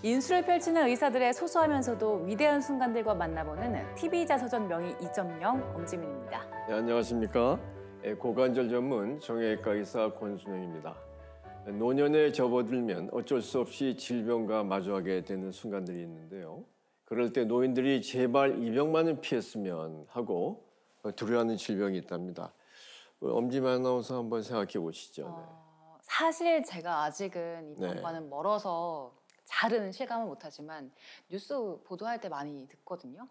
인수를 펼치는 의사들의 소소하면서도 위대한 순간들과 만나보는 TV자서전 명의 2.0 엄지민입니다. 네, 안녕하십니까. 고관절 전문 정형외과 의사 권순영입니다. 노년에 접어들면 어쩔 수 없이 질병과 마주하게 되는 순간들이 있는데요. 그럴 때 노인들이 제발 이 병만은 피했으면 하고 두려워하는 질병이 있답니다. 엄지민 아나운서 한번 생각해 보시죠. 사실 제가 아직은 이 병과는 멀어서 잘은 실감을 못하지만 뉴스 보도할 때 많이 듣거든요.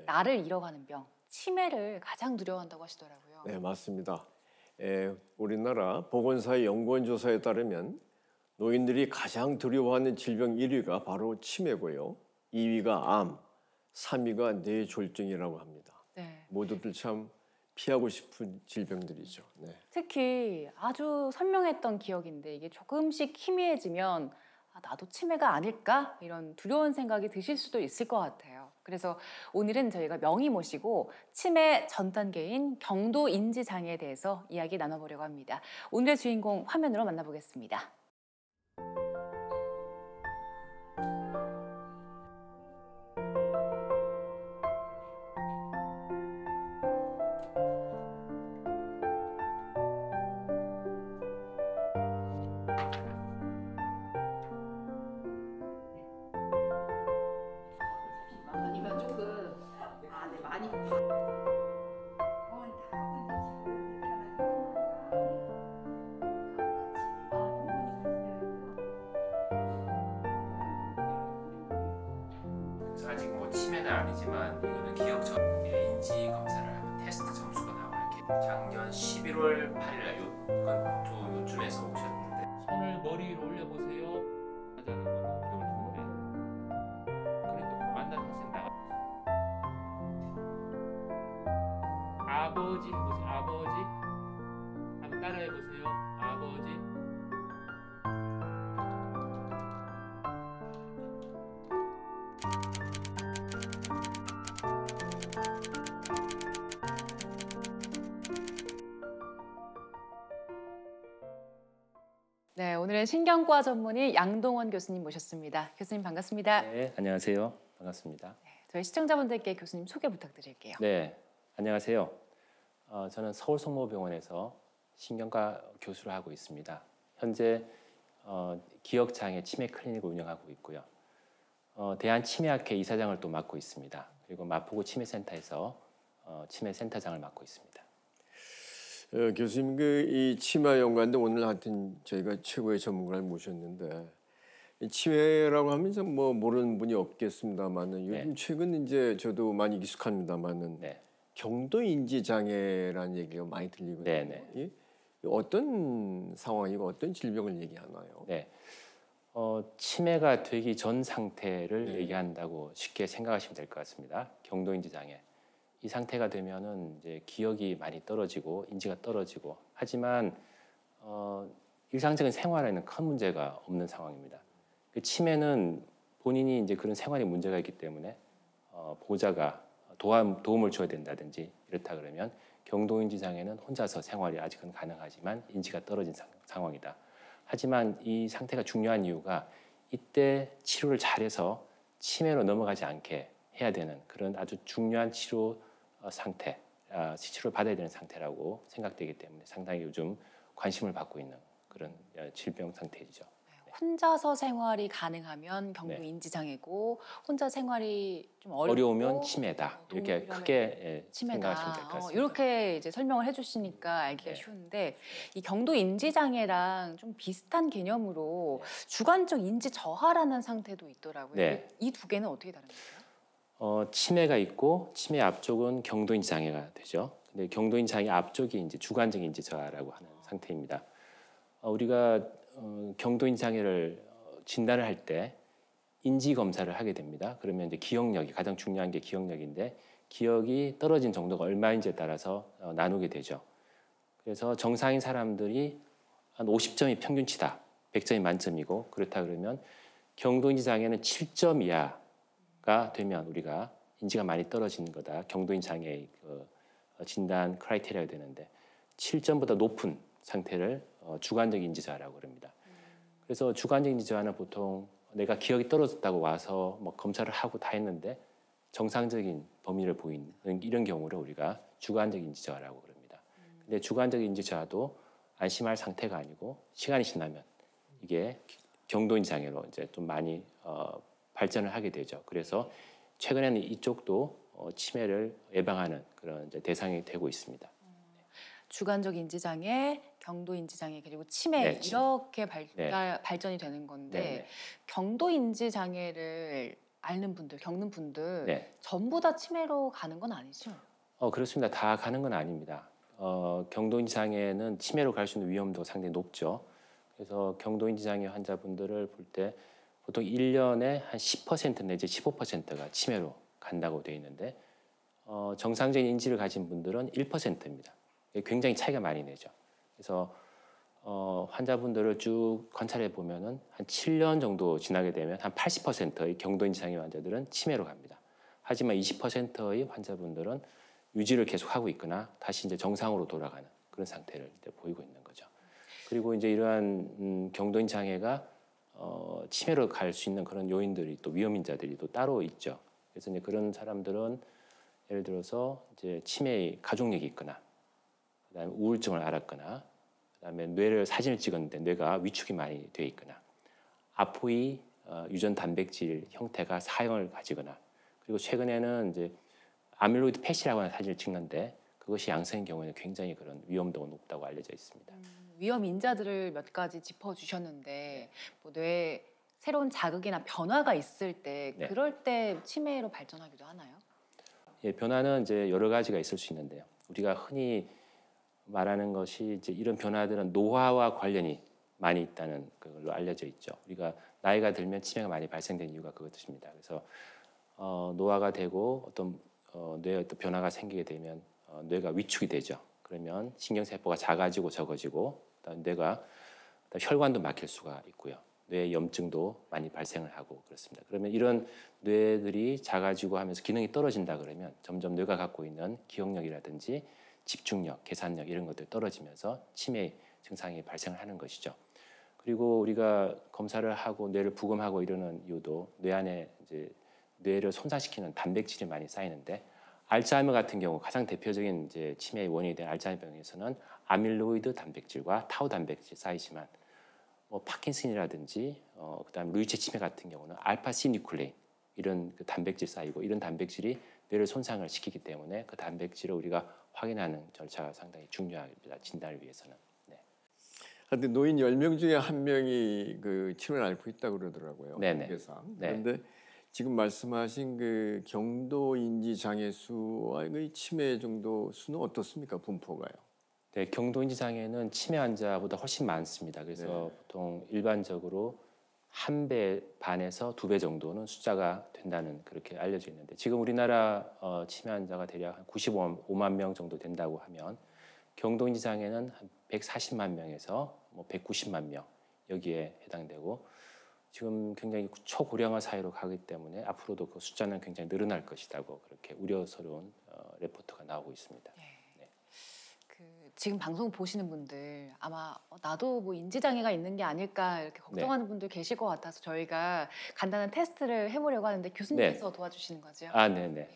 나를 잃어가는 병, 치매를 가장 두려워한다고 하시더라고요. 네, 맞습니다. 우리나라 보건사의 연구원 조사에 따르면 노인들이 가장 두려워하는 질병 1위가 바로 치매고요. 2위가 암, 3위가 뇌졸중이라고 합니다. 모두들 참 피하고 싶은 질병들이죠. 특히 아주 선명했던 기억인데 이게 조금씩 희미해지면 나도 치매가 아닐까? 이런 두려운 생각이 드실 수도 있을 것 같아요. 그래서 오늘은 저희가 명의 모시고 치매 전 단계인 경도 인지 장애에 대해서 이야기 나눠보려고 합니다. 오늘의 주인공 화면으로 만나보겠습니다. 아직 뭐 치매는 아니지만 이거는 기억 저하의 인지 검사를 하면 테스트 점수가 나와요. 작년 11월 8일 날 요쯤에서 오셨는데 손을 머리 위로 올려보세요 하자는 거는 기억을 주는데 그러니까 만나서 나가 아버지 해보세요. 아버지 한번 따라해보세요. 아버지 네, 오늘은 신경과 전문의 양동원 교수님 모셨습니다. 교수님 반갑습니다. 네, 안녕하세요. 반갑습니다. 저희 시청자분들께 교수님 소개 부탁드릴게요. 네, 안녕하세요. 저는 서울성모병원에서 신경과 교수를 하고 있습니다. 현재 기억장애 치매 클리닉을 운영하고 있고요. 대한치매학회 이사장을 또 맡고 있습니다. 그리고 마포구 치매센터에서 치매센터장을 맡고 있습니다. 교수님, 이 치매와 연관된 오늘 하여튼 저희가 최고의 전문가를 모셨는데 이 치매라고 하면 좀 뭐 모르는 분이 없겠습니다만은 요즘 최근 이제 저도 많이 익숙합니다만은 경도 인지 장애라는 얘기가 많이 들리거든요. 이 어떤 상황이고 어떤 질병을 얘기하나요? 치매가 되기 전 상태를 얘기한다고 쉽게 생각하시면 될 것 같습니다. 경도 인지 장애. 이 상태가 되면은 이제 기억이 많이 떨어지고 인지가 떨어지고 하지만 일상적인 생활에는 큰 문제가 없는 상황입니다. 그 치매는 본인이 이제 그런 생활에 문제가 있기 때문에 보호자가 도움을 줘야 된다든지 이렇다 그러면 경도인지 장애는 혼자서 생활이 아직은 가능하지만 인지가 떨어진 상황이다. 하지만 이 상태가 중요한 이유가 이때 치료를 잘해서 치매로 넘어가지 않게 해야 되는 그런 아주 중요한 치료 상태, 치료를 받아야 되는 상태라고 생각되기 때문에 상당히 요즘 관심을 받고 있는 그런 질병 상태이죠. 혼자서 생활이 가능하면 경도 인지 장애고 혼자 생활이 좀 어려우면 치매다. 이렇게 크게 생각하시면 될 것 같습니다. 이렇게 이제 설명을 해주시니까 알기가 쉬운데 이 경도 인지 장애랑 좀 비슷한 개념으로 주관적 인지 저하라는 상태도 있더라고요. 이 두 개는 어떻게 다른가요? 치매가 있고 치매 앞쪽은 경도인지 장애가 되죠. 근데 경도인지 장애 앞쪽이 이제 주관적 인지 저하라고 하는 상태입니다. 우리가 경도인지 장애를 진단을 할 때 인지 검사를 하게 됩니다. 그러면 이제 기억력이 가장 중요한 게 기억력인데 기억이 떨어진 정도가 얼마인지에 따라서 나누게 되죠. 그래서 정상인 사람들이 한 50점이 평균치다. 100점이 만점이고 그렇다 그러면 경도인지 장애는 7점 이하가 되면 우리가 인지가 많이 떨어지는 거다. 경도인지 장애의 진단 크라이테리아가 되는데 7점보다 높은 상태를 주관적 인지 저하라고 합니다. 그래서 주관적 인지 저하는 보통 내가 기억이 떨어졌다고 와서 뭐 검사를 하고 다 했는데 정상적인 범위를 보이는 이런 경우를 우리가 주관적 인지 저하라고 그럽니다. 근데 주관적 인지 저하도 안심할 상태가 아니고 시간이 지나면 이게 경도 인지 장애로 이제 좀 많이 발전을 하게 되죠. 그래서 최근에는 이쪽도 치매를 예방하는 그런 이제 대상이 되고 있습니다. 주관적 인지 장애, 경도 인지 장애 그리고 치매 네, 치매. 이렇게 네. 발전이 되는 건데 네, 네. 경도 인지 장애를 앓는 분들, 겪는 분들 네. 전부 다 치매로 가는 건 아니죠? 그렇습니다. 다 가는 건 아닙니다. 경도인지 장애는 치매로 갈 수 있는 위험도 상당히 높죠. 그래서 경도인지 장애 환자분들을 볼 때 보통 1년에 한 10% 내지 15%가 치매로 간다고 되어 있는데 정상적인 인지를 가진 분들은 1%입니다. 굉장히 차이가 많이 나죠. 그래서 환자분들을 쭉 관찰해 보면은 한 7년 정도 지나게 되면 한 80%의 경도인지 장애 환자들은 치매로 갑니다. 하지만 20%의 환자분들은 유지를 계속하고 있거나 다시 이제 정상으로 돌아가는 그런 상태를 이제 보이고 있는 거죠. 그리고 이제 이러한 경도인지 장애가 치매로 갈 수 있는 그런 요인들이 또 위험인자들이 또 따로 있죠. 그래서 이제 그런 사람들은 예를 들어서 이제 치매의 가족력이 있거나, 그다음에 우울증을 앓았거나, 그다음에 뇌를 사진을 찍었는데 뇌가 위축이 많이 돼 있거나, 아포의 유전 단백질 형태가 사형을 가지거나, 그리고 최근에는 이제 아밀로이드 펫이라고 하는 사진을 찍는데 그것이 양성인 경우에는 굉장히 그런 위험도가 높다고 알려져 있습니다. 위험 인자들을 몇 가지 짚어주셨는데 뭐 뇌에 새로운 자극이나 변화가 있을 때 네. 그럴 때 치매로 발전하기도 하나요? 예, 변화는 이제 여러 가지가 있을 수 있는데요. 우리가 흔히 말하는 것이 이제 이런 변화들은 노화와 관련이 많이 있다는 걸로 알려져 있죠. 우리가 나이가 들면 치매가 많이 발생되는 이유가 그것입니다. 그래서 노화가 되고 어떤 뇌에 어떤 변화가 생기게 되면 뇌가 위축이 되죠. 그러면 신경세포가 작아지고 적어지고 그다음 뇌가 혈관도 막힐 수가 있고요. 뇌 염증도 많이 발생을 하고 그렇습니다. 그러면 이런 뇌들이 작아지고 하면서 기능이 떨어진다 그러면 점점 뇌가 갖고 있는 기억력이라든지 집중력, 계산력 이런 것들이 떨어지면서 치매 증상이 발생을 하는 것이죠. 그리고 우리가 검사를 하고 뇌를 부검하고 이러는 이유도 뇌 안에 이제 뇌를 손상시키는 단백질이 많이 쌓이는데 알츠하이머 같은 경우 가장 대표적인 이제 치매의 원인이 된 알츠하이머 병에서는 아밀로이드 단백질과 타우 단백질이 쌓이지만 뭐 파킨슨이라든지 그다음 루이체 치매 같은 경우는 알파 시니쿨레인 이런 그 단백질 쌓이고 이런 단백질이 뇌를 손상을 시키기 때문에 그 단백질을 우리가 확인하는 절차가 상당히 중요합니다. 진단을 위해서는. 네. 근데 노인 10명 중에 1명이 그 치매를 앓고 있다고 그러더라고요. 네네. 통계상. 네. 그런데 지금 말씀하신 그 경도 인지 장애 수와 그 치매 정도 수는 어떻습니까? 분포가요? 네, 경도인지 장애는 치매 환자보다 훨씬 많습니다. 그래서 네. 보통 일반적으로 1배 반에서 2배 정도는 숫자가 된다는 그렇게 알려져 있는데 지금 우리나라 치매 환자가 대략 한 95만 명 정도 된다고 하면 경도인지 장애는 한 140만 명에서 뭐 190만 명 여기에 해당되고 지금 굉장히 초고령화 사회로 가기 때문에 앞으로도 그 숫자는 굉장히 늘어날 것이라고 그렇게 우려스러운 레포트가 나오고 있습니다. 지금 방송 보시는 분들 아마 나도 뭐 인지장애가 있는 게 아닐까 이렇게 걱정하는 분들 계실 것 같아서 저희가 간단한 테스트를 해보려고 하는데 교수님께서 도와주시는 거죠? 네네.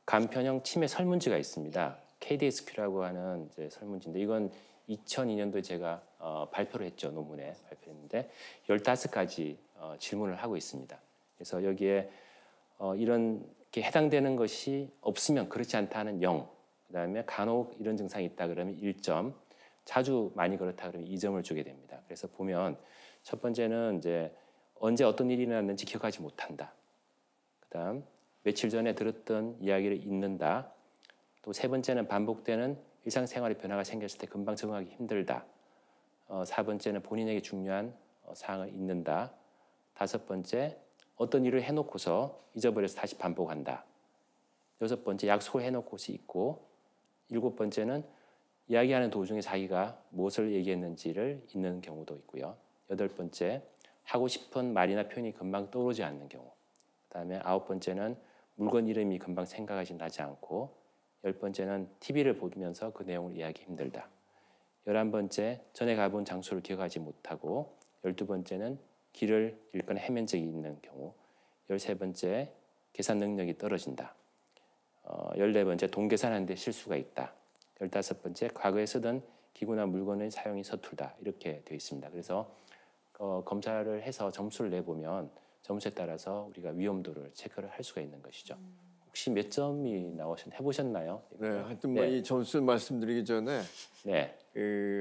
간편형 치매 설문지가 있습니다. KDSQ라고 하는 이제 설문지인데 이건 2002년도에 제가 발표를 했죠. 논문에 발표했는데 15가지 질문을 하고 있습니다. 그래서 여기에 이런 게 해당되는 것이 없으면 그렇지 않다는 0, 그다음에 간혹 이런 증상이 있다 그러면 1점, 자주 많이 그렇다 그러면 2점을 주게 됩니다. 그래서 보면 첫 번째는 이제 언제 어떤 일이 일어났는지 기억하지 못한다. 그다음 며칠 전에 들었던 이야기를 잊는다. 또 세 번째는 반복되는 일상생활의 변화가 생겼을 때 금방 적응하기 힘들다. 4번째는 본인에게 중요한 사항을 잊는다. 5번째 어떤 일을 해놓고서 잊어버려서 다시 반복한다. 6번째 약속을 해놓고서 잊고 7번째는 이야기하는 도중에 자기가 무엇을 얘기했는지를 잊는 경우도 있고요. 8번째 하고 싶은 말이나 표현이 금방 떠오르지 않는 경우. 그다음에 9번째는 물건 이름이 금방 생각이 나지 않고 10번째는 TV를 보면서 그 내용을 이해하기 힘들다. 11번째 전에 가본 장소를 기억하지 못하고 12번째는 길을 잃거나 헤맨 적이 있는 경우, 13번째 계산 능력이 떨어진다. 14번째 동계산하는데 실수가 있다. 15번째 과거에 쓰던 기구나 물건의 사용이 서툴다. 이렇게 되어 있습니다. 그래서 검사를 해서 점수를 내보면 점수에 따라서 우리가 위험도를 체크를 할 수가 있는 것이죠. 혹시 몇 점이 해보셨나요? 네, 하여튼 네. 뭐 이 점수를 말씀드리기 전에 네,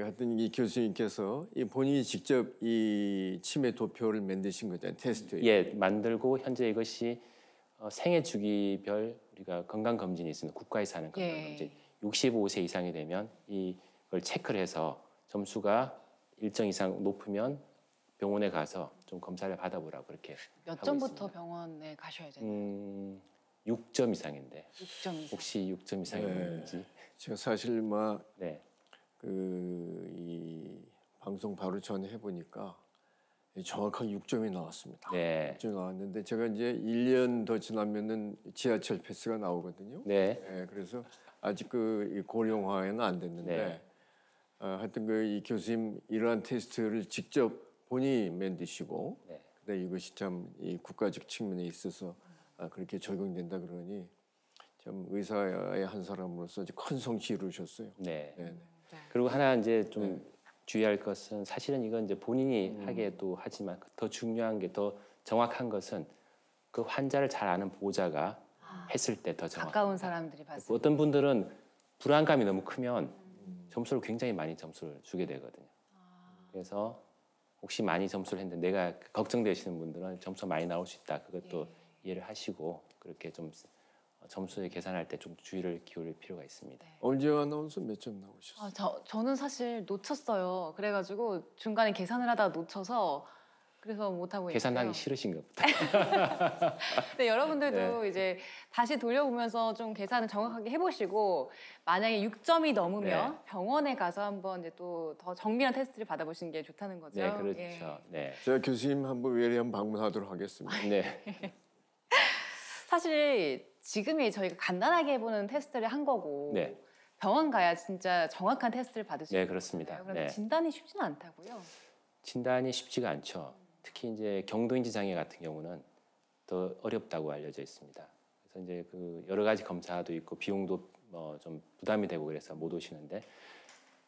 하여튼 이 교수님께서 이 본인이 직접 이 치매 도표를 만드신 거잖아요, 테스트에. 예, 만들고 현재 이것이 생애 주기별 우리가 건강 검진이 있습니다. 국가에서 하는 건강 검진. 65세 이상이 되면 이걸 체크를 해서 점수가 일정 이상 높으면 병원에 가서 좀 검사를 받아보라고 그렇게 몇 하고 점부터 있습니다. 병원에 가셔야 되나요? 6점 이상인데 6점 이상. 혹시 6점 이상인지? 제가 사실 네, 이 방송 바로 전에 해보니까 정확하게 6점이 나왔습니다. 네, 6점이 나왔는데 제가 이제 1년 더 지나면은 지하철 패스가 나오거든요. 네, 그래서 아직 이 고령화에는 안 됐는데 네. 하여튼 이 교수님 이러한 테스트를 직접 본인이 만드시고 네. 근데 이것이 참 이 국가적 측면에 있어서 그렇게 적용된다 그러니 참 의사의 한 사람으로서 큰 성취 이루셨어요. 네. 네. 그리고 하나 이제 좀 주의할 것은 사실은 이건 이제 본인이 하기도 하지만 더 중요한 게 더 정확한 것은 그 환자를 잘 아는 보호자가 했을 때 더 정확. 가까운 사람들이 봤을 어떤 분들은 불안감이 너무 크면 점수를 굉장히 많이 점수를 주게 되거든요. 그래서 혹시 많이 점수를 했는데 내가 걱정되시는 분들은 점수 많이 나올 수 있다. 그것도 이해를 하시고 그렇게 좀 점수에 계산할 때 좀 주의를 기울일 필요가 있습니다. 엄지영 아나운서 몇 점 나오셨어요? 저는 사실 놓쳤어요. 그래가지고 중간에 계산을 하다가 놓쳐서 그래서 못하고 계산하기 있어요. 싫으신가 보다. 근데 여러분들도 이제 다시 돌려보면서 좀 계산을 정확하게 해보시고 만약에 6점이 넘으면 병원에 가서 한번 이제 또 더 정밀한 테스트를 받아보시는 게 좋다는 거죠. 네, 그렇죠. 예. 네. 제가 교수님 한번 외래 한번 방문하도록 하겠습니다. 네. 사실 지금이 저희가 간단하게 해보는 테스트를 한 거고 네. 병원 가야 진짜 정확한 테스트를 받을 수 네, 있는 그렇습니다. 거잖아요. 그런데 네. 진단이 쉽지는 않다고요. 진단이 쉽지가 않죠. 특히 이제 경도인지 장애 같은 경우는 더 어렵다고 알려져 있습니다. 그래서 이제 그 여러 가지 검사도 있고 비용도 좀 부담이 되고 그래서 못 오시는데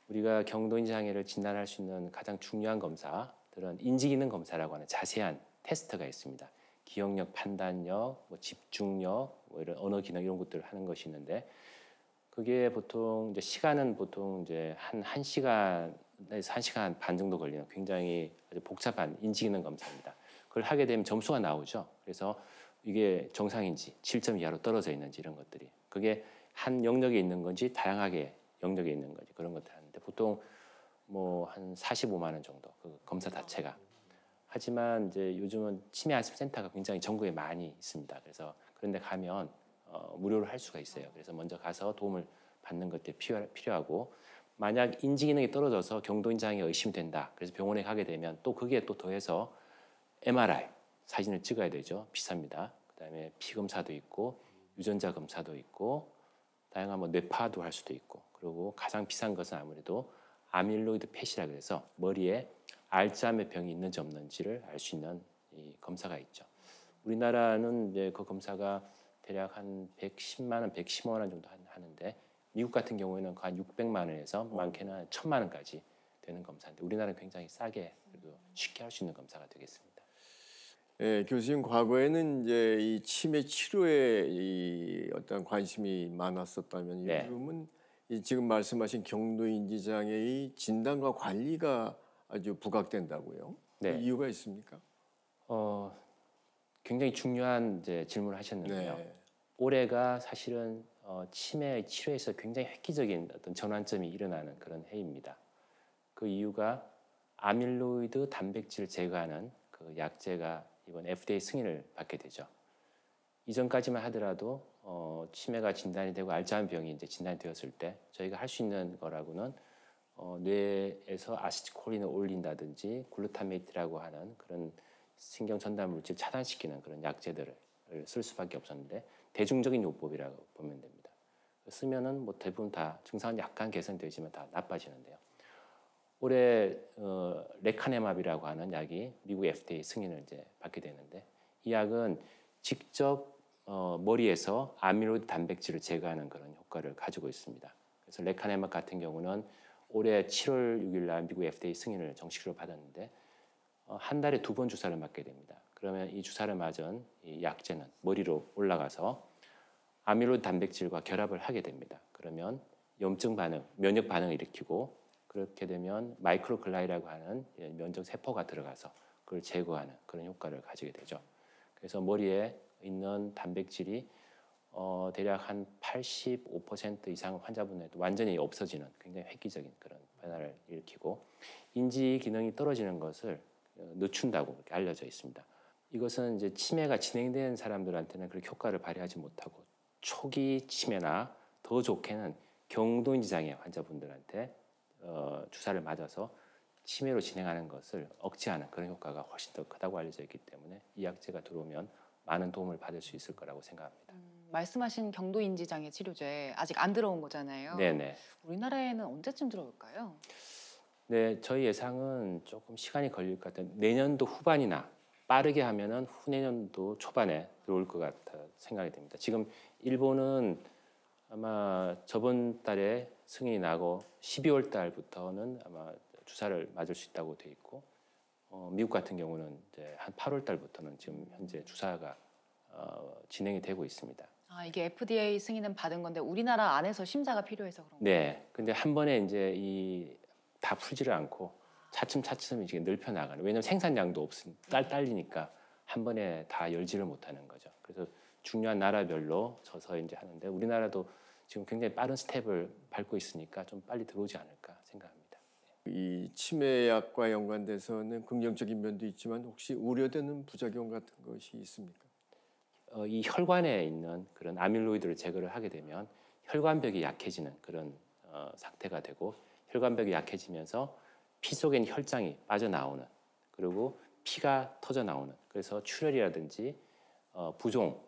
우리가 경도인지 장애를 진단할 수 있는 가장 중요한 검사들은 인지기능 검사라고 하는 자세한 테스트가 있습니다. 기억력, 판단력, 집중력, 이런 언어 기능 이런 것들을 하는 것이 있는데 그게 보통 이제 시간은 보통 이제 한 1시간에서 1시간 반 정도 걸리는 굉장히 아주 복잡한 인지기능 검사입니다. 그걸 하게 되면 점수가 나오죠. 그래서 이게 정상인지 7점 이하로 떨어져 있는지 이런 것들이 그게 한 영역에 있는 건지 다양하게 영역에 있는 건지 그런 것들 하는데 보통 뭐 한 45만 원 정도 그 검사 자체가. 하지만 이제 요즘은 치매 안심 센터가 굉장히 전국에 많이 있습니다. 그래서 그런데 가면 무료로 할 수가 있어요. 그래서 먼저 가서 도움을 받는 것들이 필요하고 만약 인지 기능이 떨어져서 경도인지 장애가 의심된다. 그래서 병원에 가게 되면 또 그게 또 더해서 MRI 사진을 찍어야 되죠. 비쌉니다. 그다음에 피 검사도 있고 유전자 검사도 있고 다양한 뇌파도 할 수도 있고 그리고 가장 비싼 것은 아무래도 아밀로이드 펫이라 그래서 머리에 알츠하이머 병이 있는지 없는지를 알 수 있는 이 검사가 있죠. 우리나라는 이제 그 검사가 대략 한 110만 원, 115만 원 정도 하는데 미국 같은 경우에는 한 600만 원에서 많게는 한 1000만 원까지 되는 검사인데 우리나라는 굉장히 싸게 그리고 쉽게 할 수 있는 검사가 되겠습니다. 네, 교수님 과거에는 이제 이 치매 치료에 이 어떤 관심이 많았었다면 요즘은 이 지금 말씀하신 경도인지 장애의 진단과 관리가 아주 부각된다고요. 네. 그 이유가 있습니까? 굉장히 중요한 이제 질문을 하셨는데요. 네. 올해가 사실은 치매의 치료에서 굉장히 획기적인 어떤 전환점이 일어나는 그런 해입니다. 그 이유가 아밀로이드 단백질을 제거하는 그 약제가 이번 FDA 승인을 받게 되죠. 이전까지만 하더라도 치매가 진단이 되고 알츠하이머 병이 이제 진단이 되었을 때 저희가 할 수 있는 거라고는 뇌에서 아세틸콜린을 올린다든지 글루타메이트라고 하는 그런 신경 전달 물질 차단시키는 그런 약제들을 쓸 수밖에 없었는데 대중적인 요법이라고 보면 됩니다. 쓰면은 대부분 다 증상은 약간 개선되지만 다 나빠지는데요. 올해 레카네맙이라고 하는 약이 미국 FDA 승인을 이제 받게 되는데 이 약은 직접 머리에서 아밀로이드 단백질을 제거하는 그런 효과를 가지고 있습니다. 그래서 레카네맙 같은 경우는 올해 7월 6일 날 미국 FDA 승인을 정식으로 받았는데 한 달에 2번 주사를 맞게 됩니다. 그러면 이 주사를 맞은 이 약제는 머리로 올라가서 아밀로이드 단백질과 결합을 하게 됩니다. 그러면 염증 반응, 면역 반응을 일으키고 그렇게 되면 마이크로글라이라고 하는 면적 세포가 들어가서 그걸 제거하는 그런 효과를 가지게 되죠. 그래서 머리에 있는 단백질이 대략 한 85% 이상 환자분에도 완전히 없어지는 굉장히 획기적인 그런 변화를 일으키고 인지 기능이 떨어지는 것을 늦춘다고 그렇게 알려져 있습니다. 이것은 이제 치매가 진행된 사람들한테는 그렇게 효과를 발휘하지 못하고 초기 치매나 더 좋게는 경도인지 장애 환자분들한테 주사를 맞아서 치매로 진행하는 것을 억제하는 그런 효과가 훨씬 더 크다고 알려져 있기 때문에 이 약제가 들어오면 많은 도움을 받을 수 있을 거라고 생각합니다. 말씀하신 경도인지장애 치료제 아직 안 들어온 거잖아요. 네네. 우리나라에는 언제쯤 들어올까요? 네, 저희 예상은 조금 시간이 걸릴 것 같아요. 내년도 후반이나 빠르게 하면은 후내년도 초반에 들어올 것 같아 생각이 됩니다. 지금 일본은 아마 저번 달에 승인이 나고 12월 달부터는 아마 주사를 맞을 수 있다고 돼 있고 미국 같은 경우는 이제 한 8월 달부터는 지금 현재 주사가 진행이 되고 있습니다. 아, 이게 FDA 승인은 받은 건데 우리나라 안에서 심사가 필요해서 그런 거예요? 네, 근데 한 번에 이제 이 다 풀지를 않고 차츰차츰 이제 넓혀 나가는. 왜냐하면 생산량도 딸리니까 한 번에 다 열지를 못하는 거죠. 그래서 중요한 나라별로 서서 이제 하는데 우리나라도 지금 굉장히 빠른 스텝을 밟고 있으니까 좀 빨리 들어오지 않을까 생각합니다. 이 치매약과 연관돼서는 긍정적인 면도 있지만 혹시 우려되는 부작용 같은 것이 있습니까? 이 혈관에 있는 그런 아밀로이드를 제거를 하게 되면 혈관벽이 약해지는 그런 상태가 되고 혈관벽이 약해지면서 피 속에 있는 혈장이 빠져나오는 그리고 피가 터져 나오는 그래서 출혈이라든지 부종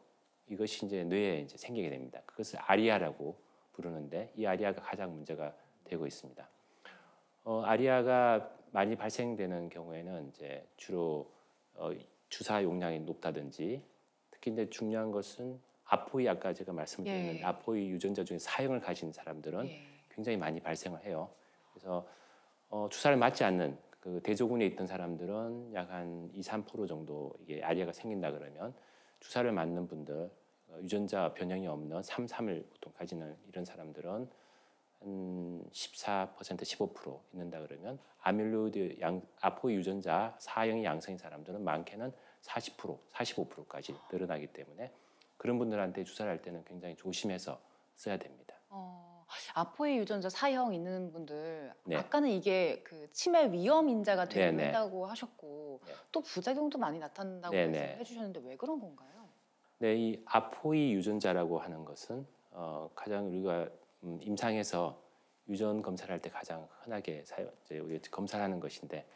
이것이 이제 뇌에 이제 생기게 됩니다. 그것을 아리아라고 부르는데 이 아리아가 가장 문제가 되고 있습니다. 아리아가 많이 발생되는 경우에는 이제 주로 주사 용량이 높다든지 특히 이제 중요한 것은 아포이 아까 제가 말씀드린 예. 아포이 유전자 중에 사형을 가진 사람들은 예. 굉장히 많이 발생을 해요. 그래서 주사를 맞지 않는 그 대조군에 있던 사람들은 약 한 2~3% 정도 이게 아리아가 생긴다 그러면 주사를 맞는 분들 유전자 변형이 없는 3.3을 보통 가지는 이런 사람들은 한 14%, 15% 있는다 그러면 아밀로이드 아포이 유전자 사형이 양성인 사람들은 많게는 40%, 45%까지 늘어나기 때문에 그런 분들한테 주사를 할 때는 굉장히 조심해서 써야 됩니다. 아포이 유전자 사형 있는 분들 네. 아까는 이게 그 치매 위험 인자가 되기도 네네. 한다고 하셨고 네. 또 부작용도 많이 나타난다고 네네. 말씀해 주셨는데 왜 그런 건가요? 네, 이 아포이 유전자라고 하는 것은 가장 우리가 임상에서 유전 검사를 할 때 가장 흔하게 이제 우리가 검사하는 것인데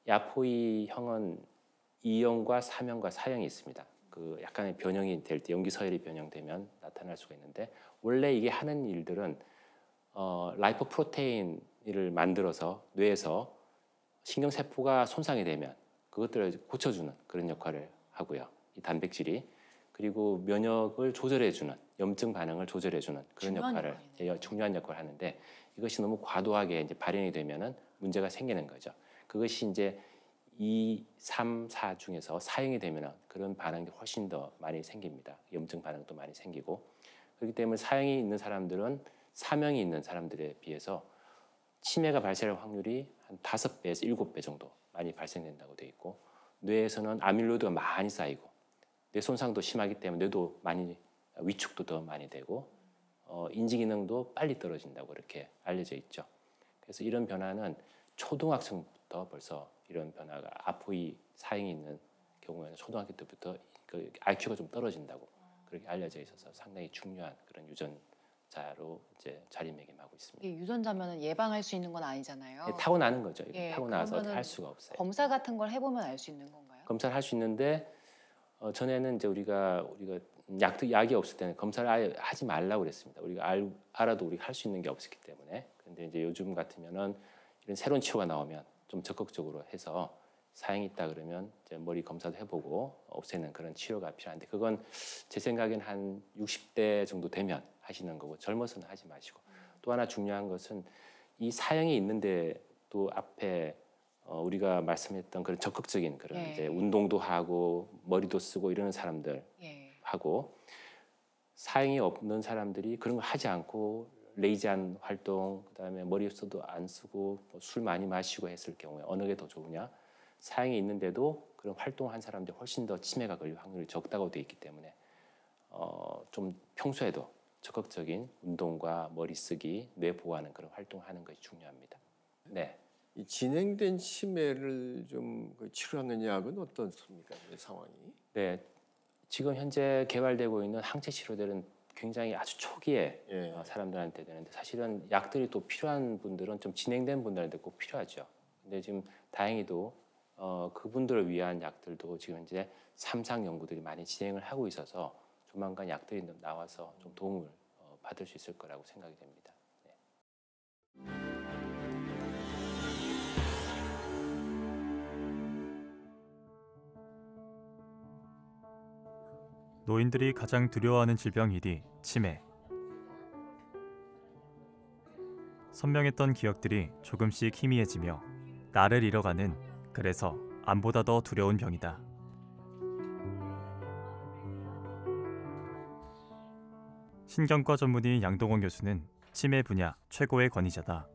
이 아포이형은 2형과 3형과 4형이 있습니다. 그 약간의 변형이 될 때 염기 서열이 변형되면 나타날 수가 있는데 원래 이게 하는 일들은 라이포프로테인을 만들어서 뇌에서 신경세포가 손상이 되면 그것들을 고쳐주는 그런 역할을 하고요. 이 단백질이 그리고 면역을 조절해주는 염증 반응을 조절해주는 그런 역할을 중요한 역할을 하는데 이것이 너무 과도하게 이제 발현이 되면은 문제가 생기는 거죠. 그것이 이제 2, 3, 4 중에서 사형이 되면은 그런 반응이 훨씬 더 많이 생깁니다. 염증 반응도 많이 생기고 그렇기 때문에 사형이 있는 사람들은 사명이 있는 사람들에 비해서 치매가 발생할 확률이 한 5배에서 7배 정도 많이 발생된다고 돼 있고 뇌에서는 아밀로이드가 많이 쌓이고 뇌 손상도 심하기 때문에 뇌도 많이 위축도 더 많이 되고 인지 기능도 빨리 떨어진다고 이렇게 알려져 있죠. 그래서 이런 변화는 초등학생부터 벌써 이런 변화가 아포이 사형이 있는 경우에는 초등학교 때부터 그 IQ가 좀 떨어진다고 그렇게 알려져 있어서 상당히 중요한 그런 유전자로 이제 자리매김하고 있습니다. 이게 유전자면은 예방할 수 있는 건 아니잖아요. 타고나는 거죠. 예, 타고나서 그러면은 할 수가 없어요. 검사 같은 걸 해보면 알 수 있는 건가요? 검사를 할 수 있는데 전에는 이제 우리가 약이 없을 때는 검사를 아예 하지 말라고 그랬습니다. 우리가 알아도 우리가 할 수 있는 게 없었기 때문에. 근데 이제 요즘 같으면은 이런 새로운 치료가 나오면 좀 적극적으로 해서 사용이 있다 그러면 이제 머리 검사도 해보고 없애는 그런 치료가 필요한데 그건 제 생각엔 한 60대 정도 되면 하시는 거고 젊어서는 하지 마시고 또 하나 중요한 것은 이 사형이 있는데 또 앞에 우리가 말씀했던 그런 적극적인 그런 예. 이제 운동도 하고 머리도 쓰고 이러는 사람들 예. 하고 사형이 없는 사람들이 그런 걸 하지 않고 레이지한 활동 그다음에 머리 써도 안 쓰고 술 많이 마시고 했을 경우에 어느 게 더 좋으냐? 사형이 있는데도 그런 활동한 사람들이 훨씬 더 치매가 걸릴 확률이 적다고 돼 있기 때문에 좀 평소에도 적극적인 운동과 머리 쓰기, 뇌 보호하는 그런 활동하는 것이 중요합니다. 네. 이 진행된 치매를 좀 치료하는 약은 어떻습니까? 상황이? 네. 지금 현재 개발되고 있는 항체 치료들은 굉장히 아주 초기에 예. 사람들한테 되는데 사실은 약들이 또 필요한 분들은 좀 진행된 분들한테 꼭 필요하죠. 근데 지금 다행히도 그분들을 위한 약들도 지금 이제 3상 연구들이 많이 진행을 하고 있어서 조만간 약들이 나와서 좀 도움을 받을 수 있을 거라고 생각이 됩니다. 네. 노인들이 가장 두려워하는 질병 1위, 치매. 선명했던 기억들이 조금씩 희미해지며 나를 잃어가는, 그래서 암보다 더 두려운 병이다. 신경과 전문의 양동원 교수는 치매 분야 최고의 권위자다.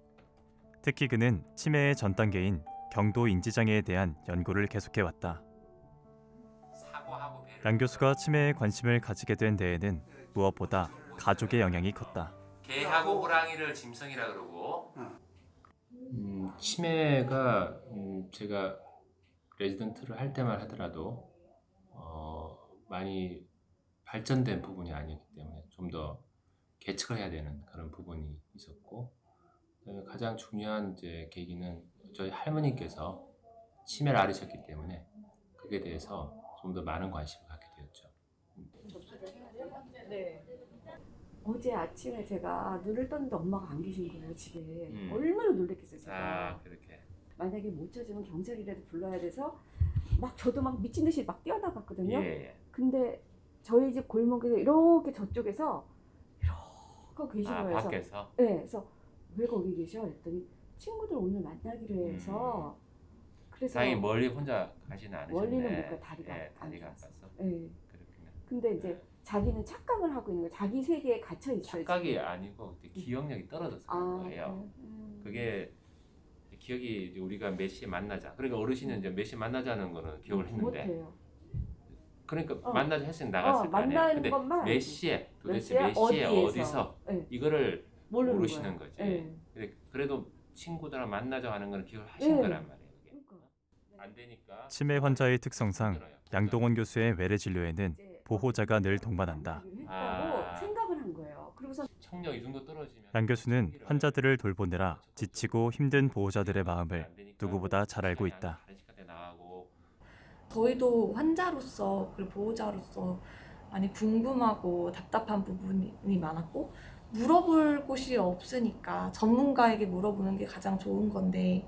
특히 그는 치매의 전 단계인 경도 인지장애에 대한 연구를 계속해왔다. 양 교수가 치매에 관심을 가지게 된 데에는 무엇보다 가족의 영향이 컸다. 개하고 호랑이를 짐승이라 그러고 치매가 제가 레지던트를 할 때만 하더라도 많이 발전된 부분이 아니었기 때문에 좀 더 개척을 해야 되는 그런 부분이 있었고 그다음에 가장 중요한 이제 계기는 저희 할머니께서 치매를 앓으셨기 때문에 그에 대해서 좀 더 많은 관심을 갖게 되었죠. 네. 어제 아침에 제가 눈을 떴는데 엄마가 안 계신 거예요, 집에. 얼마나 놀랬겠어요, 제가. 그렇게. 만약에 못 찾으면 경찰이라도 불러야 돼서 막 저도 막 미친 듯이 막 뛰어나갔거든요. 예. 근데 저희 집 골목에서 이렇게 저쪽에서 이렇게 계신 거예요. 밖에서? 네, 그래서 왜 거기 계셔? 했더니 친구들 오늘 만나기로 해서 그래서 다행히 멀리 혼자 가지는 않으셨네. 멀리는 못 가, 다리가 예, 다리가 안 좋았어. 아팠어. 네. 그렇군요. 근데 이제 자기는 착각을 하고 있는 거예요. 자기 세계에 갇혀 있어요. 착각이 지금. 아니고 기억력이 떨어져서 아, 그런 거예요. 그게 기억이 이제 우리가 몇 시에 만나자. 그러니까 어르신은 이제 몇 시에 만나자는 거는 기억을 했는데. 못해요. 그러니까 만나자 했으면 나갔을 거 아니에요. 만나는 근데 것만 몇 시에 도대체 몇 몇 시에 어디서 네. 이거를 모르는 모르시는 거야. 거지. 네. 그래도 친구들랑 만나자 하는 걸 기억을 하신 네. 거란 말이에요. 그게. 그러니까. 안 되니까. 치매 환자의 특성상 양동원 교수의 외래 진료에는 보호자가 늘 동반한다. 했다고 생각을 한 거예요. 그리고서 청력 이 정도 떨어지면 양 교수는 환자들을 돌보느라 지치고 힘든 보호자들의 마음을 누구보다 잘 알고 있다. 저희도 환자로서 그리고 보호자로서 많이 궁금하고 답답한 부분이 많았고 물어볼 곳이 없으니까 전문가에게 물어보는 게 가장 좋은 건데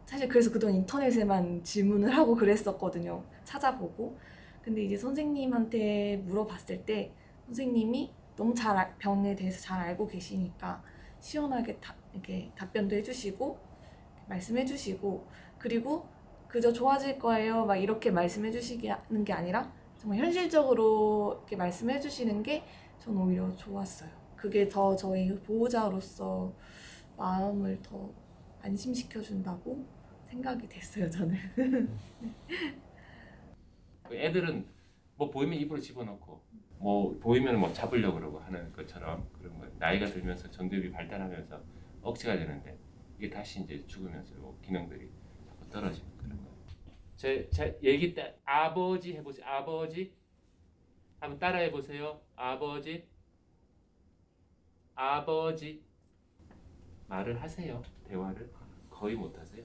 사실 그래서 그동안 인터넷에만 질문을 하고 그랬었거든요. 찾아보고. 근데 이제 선생님한테 물어봤을 때 선생님이 너무 병에 대해서 잘 알고 계시니까 시원하게 이렇게 답변도 해주시고 말씀해 주시고 그리고 그저 좋아질 거예요 막 이렇게 말씀해 주시는 게 아니라 정말 현실적으로 이렇게 말씀해 주시는 게 저는 오히려 좋았어요. 그게 더 저희 보호자로서 마음을 더 안심시켜 준다고 생각이 됐어요, 저는. 애들은 뭐 보이면 입으로 집어넣고 뭐 보이면 뭐 잡으려고 그러고 하는 것처럼 그런 거 나이가 들면서 전두엽이 발달하면서 억제가 되는데 이게 다시 이제 죽으면서 뭐 기능들이 자꾸 떨어지는 그런 거예요. 제 얘기 때 아버지 해보세요. 아버지 한번 따라해 보세요. 아버지 아버지 말을 하세요. 대화를 거의 못 하세요.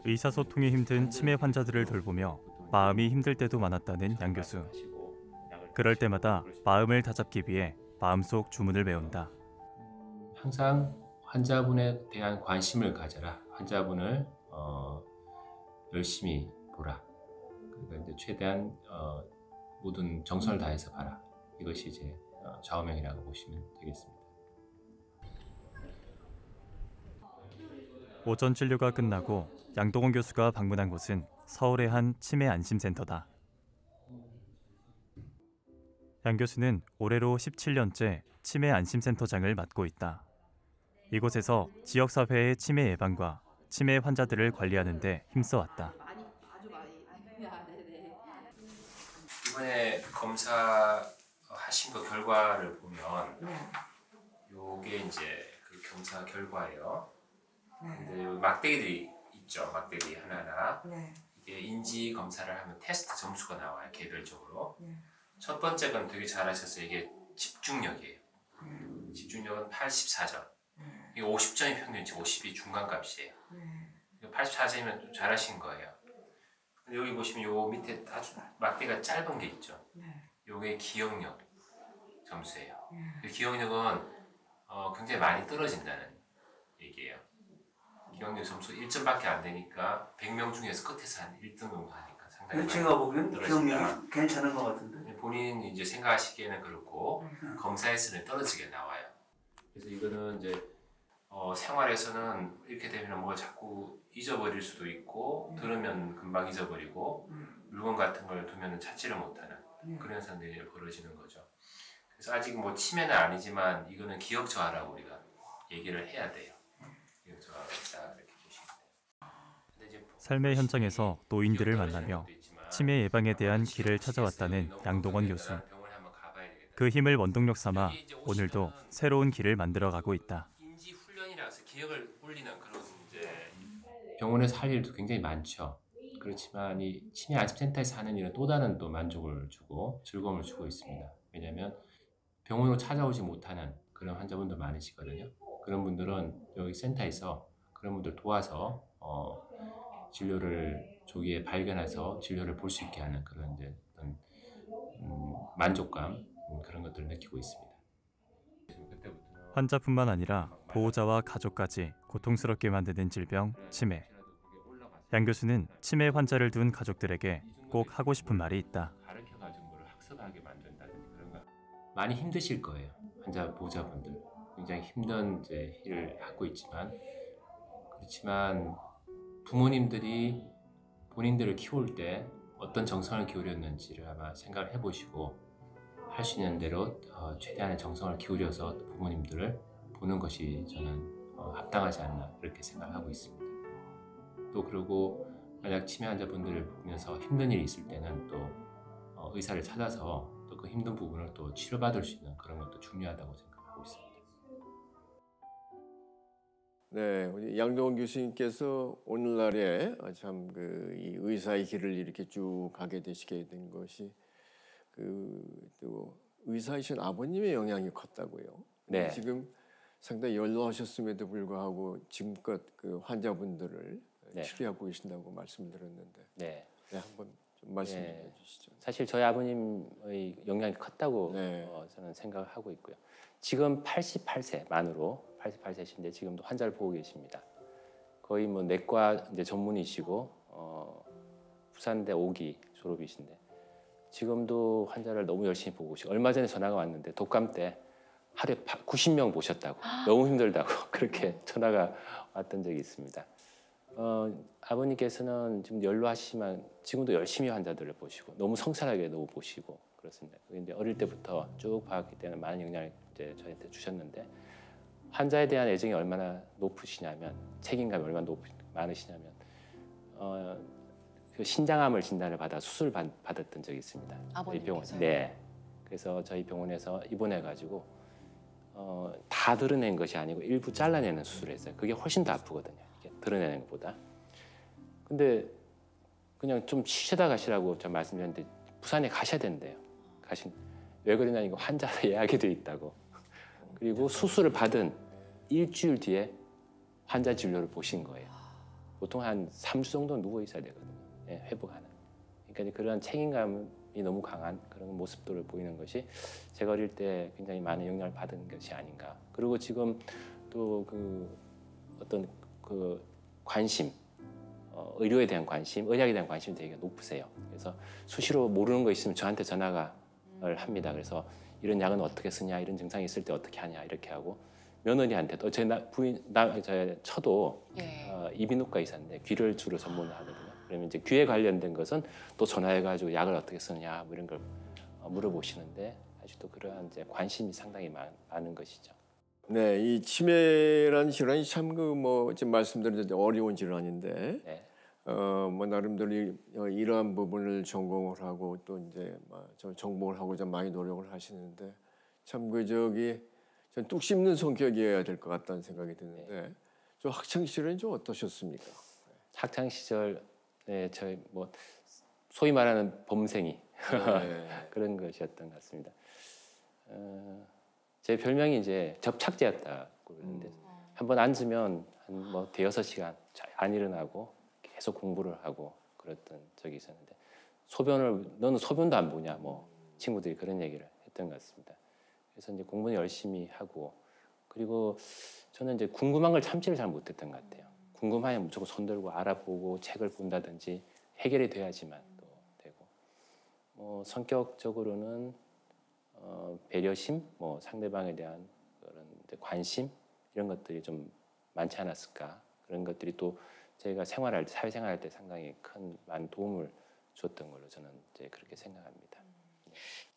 의사소통이 힘든 치매 환자들을 돌보며 마음이 힘들 때도 많았다는 양 교수. 그럴 때마다 마음을 다잡기 위해 마음속 주문을 외운다. 항상 환자분에 대한 관심을 가져라. 환자분을 열심히 보라. 그러니까 이제 최대한 모든 정성을 다해서 봐라. 이것이 이제 좌우명이라고 보시면 되겠습니다. 오전 진료가 끝나고 양동원 교수가 방문한 곳은 서울의 한 치매 안심센터다. 양 교수는 올해로 17년째 치매 안심센터장을 맡고 있다. 이곳에서 지역사회의 치매 예방과 치매 환자들을 관리하는 데 힘써왔다. 이번에 검사하신 그 결과를 보면 요게 이제 그 검사 결과예요. 근데 여기 막대기들이 있죠. 막대기 하나하나. 이게 인지 검사를 하면 테스트 점수가 나와요. 개별적으로. 첫 번째 건 되게 잘하셨어요. 이게 집중력이에요. 집중력은 84점. 이게 50점이 평균치, 50이 중간값이에요. 84점이면 좀 잘하신 거예요. 근데 여기 보시면 요 밑에 아주 막대가 짧은 게 있죠. 요게 기억력 점수예요. 기억력은 굉장히 많이 떨어진다는 얘기예요. 기억력 점수 1점밖에 안 되니까 100명 중에서 끝에서 한 1등 정도 하니까 상당히 제가 보기엔 기억력이 괜찮은 것 같은데. 본인이 이제 생각하시기에는 그렇고 검사에서는 떨어지게 나와요. 그래서 이거는 이제 생활에서는 이렇게 되면 뭘 자꾸 잊어버릴 수도 있고 들으면 금방 잊어버리고 물건 같은 걸 두면 찾지를 못하는 그런 현상들이 벌어지는 거죠. 그래서 아직 뭐 치매는 아니지만 이거는 기억 저하라고 우리가 얘기를 해야 돼요. 기억 저하가 있다 이렇게 보시면 돼요. 근데 이제 삶의 현장에서 노인들을 만나며 치매 예방에 대한 길을 찾아왔다는 양동원 교수. 그 힘을 원동력 삼아 오늘도 새로운 길을 만들어가고 있다. 인지 훈련이라서 기억을 올리는 그런 이제 병원에서 할 일도 굉장히 많죠. 그렇지만 이 치매 안심센터에서 하는 일은 또 다른 또 만족을 주고 즐거움을 주고 있습니다. 왜냐하면 병원으로 찾아오지 못하는 그런 환자분들 많으시거든요. 그런 분들은 여기 센터에서 그런 분들 도와서 진료를 조기에 발견해서 진료를 볼 수 있게 하는 그런 이제 어떤 만족감 그런 것들을 느끼고 있습니다. 환자뿐만 아니라 보호자와 가족까지 고통스럽게 만드는 질병 치매. 양 교수는 치매 환자를 둔 가족들에게 꼭 하고 싶은 말이 있다. 가르쳐가지고 뭘 학습하게 만든다든지 그런 거 많이 힘드실 거예요. 환자 보호자분들 굉장히 힘든 이제 일을 하고 있지만 그렇지만 부모님들이 본인들을 키울 때 어떤 정성을 기울였는지를 아마 생각을 해보시고 할 수 있는 대로 최대한의 정성을 기울여서 부모님들을 보는 것이 저는 합당하지 않나 이렇게 생각하고 있습니다. 또 그리고 만약 치매 환자분들을 보면서 힘든 일이 있을 때는 또 의사를 찾아서 또 그 힘든 부분을 또 치료받을 수 있는 그런 것도 중요하다고 생각하고 있습니다. 네, 우리 양동원 교수님께서 오늘날에 참 이 의사의 길을 이렇게 쭉 가게 되시게 된 것이 또 의사이신 아버님의 영향이 컸다고요. 네. 지금 상당히 연로하셨음에도 불구하고 지금껏 그 환자분들을 네. 치료하고 계신다고 말씀드렸는데, 네. 네, 한번 좀 말씀 네. 해주시죠. 사실 저희 아버님의 영향이 컸다고 네. 저는 생각을 하고 있고요. 지금 88세 만으로 88세신데 지금도 환자를 보고 계십니다. 거의 뭐 내과 이제 전문이시고 부산대 5기 졸업이신데 지금도 환자를 너무 열심히 보고 계시고 얼마 전에 전화가 왔는데 독감 때 하루에 90명 보셨다고 너무 힘들다고 그렇게 전화가 왔던 적이 있습니다. 아버님께서는 지금 연로하시지만 지금도 열심히 환자들을 보시고 너무 성실하게 너무 보시고 그렇습니다. 근데 어릴 때부터 쭉 봐왔기 때문에 많은 영향을 이제 저한테 주셨는데 환자에 대한 애정이 얼마나 높으시냐면 책임감이 얼마나 많으시냐면 그 신장암을 진단을 받아 수술 받았던 적이 있습니다. 저희 병원. 네. 그래서 저희 병원에서 입원해가지고 다 드러낸 것이 아니고 일부 잘라내는 수술을 했어요. 그게 훨씬 더 아프거든요. 이렇게 드러내는 것보다. 근데 그냥 좀 쉬다 가시라고 저 말씀드렸는데 부산에 가셔야 된대요. 왜 그러냐니까 환자로 예약이 돼 있다고. 그리고 수술을 받은 일주일 뒤에 환자 진료를 보신 거예요. 보통 한 3주 정도 누워 있어야 되거든요. 예, 회복하는. 그러니까 그런 책임감이 너무 강한 그런 모습들을 보이는 것이 제가 어릴 때 굉장히 많은 영향을 받은 것이 아닌가. 그리고 지금 또 그 어떤 그 관심, 의료에 대한 관심, 의학에 대한 관심이 되게 높으세요. 그래서 수시로 모르는 거 있으면 저한테 전화를 합니다. 그래서 이런 약은 어떻게 쓰냐, 이런 증상이 있을 때 어떻게 하냐 이렇게 하고 며느리한테도 제 처도 예. 이비인후과 의사인데 귀를 주로 전문하거든요. 그러면 이제 귀에 관련된 것은 또 전화해가지고 약을 어떻게 쓰느냐 뭐 이런 걸 물어보시는데 아직도 그러한 이제 관심이 상당히 많은 것이죠. 네, 이 치매라는 질환이 참 그 뭐 지금 말씀드린 어려운 질환인데, 네. 뭐 나름대로 이러한 부분을 전공을 하고 또 이제 정복을 하고자 많이 노력을 하시는데 참 그 저기 좀 뚝 씹는 성격이어야 될 것 같다는 생각이 드는데, 좀 학창 시절은 좀 어떠셨습니까? 학창 시절 저희 뭐 소위 말하는 범생이 그런 것이었던 것 같습니다. 제 별명이 이제 접착제였다고 그러는데 한번 앉으면 한 뭐 대여섯 시간 안 일어나고 계속 공부를 하고 그랬던 적이 있었는데 너는 소변도 안 보냐 뭐 친구들이 그런 얘기를 했던 것 같습니다. 그래서 이제 공부는 열심히 하고 그리고 저는 이제 궁금한 걸 참지를 잘 못했던 것 같아요. 궁금하면 무조건 손들고 알아보고 책을 본다든지 해결이 돼야지만 또 되고 뭐 성격적으로는 배려심, 뭐 상대방에 대한 그런 관심 이런 것들이 좀 많지 않았을까. 그런 것들이 또 저희가 사회생활할 때 상당히 많은 도움을 줬던 걸로 저는 이제 그렇게 생각합니다.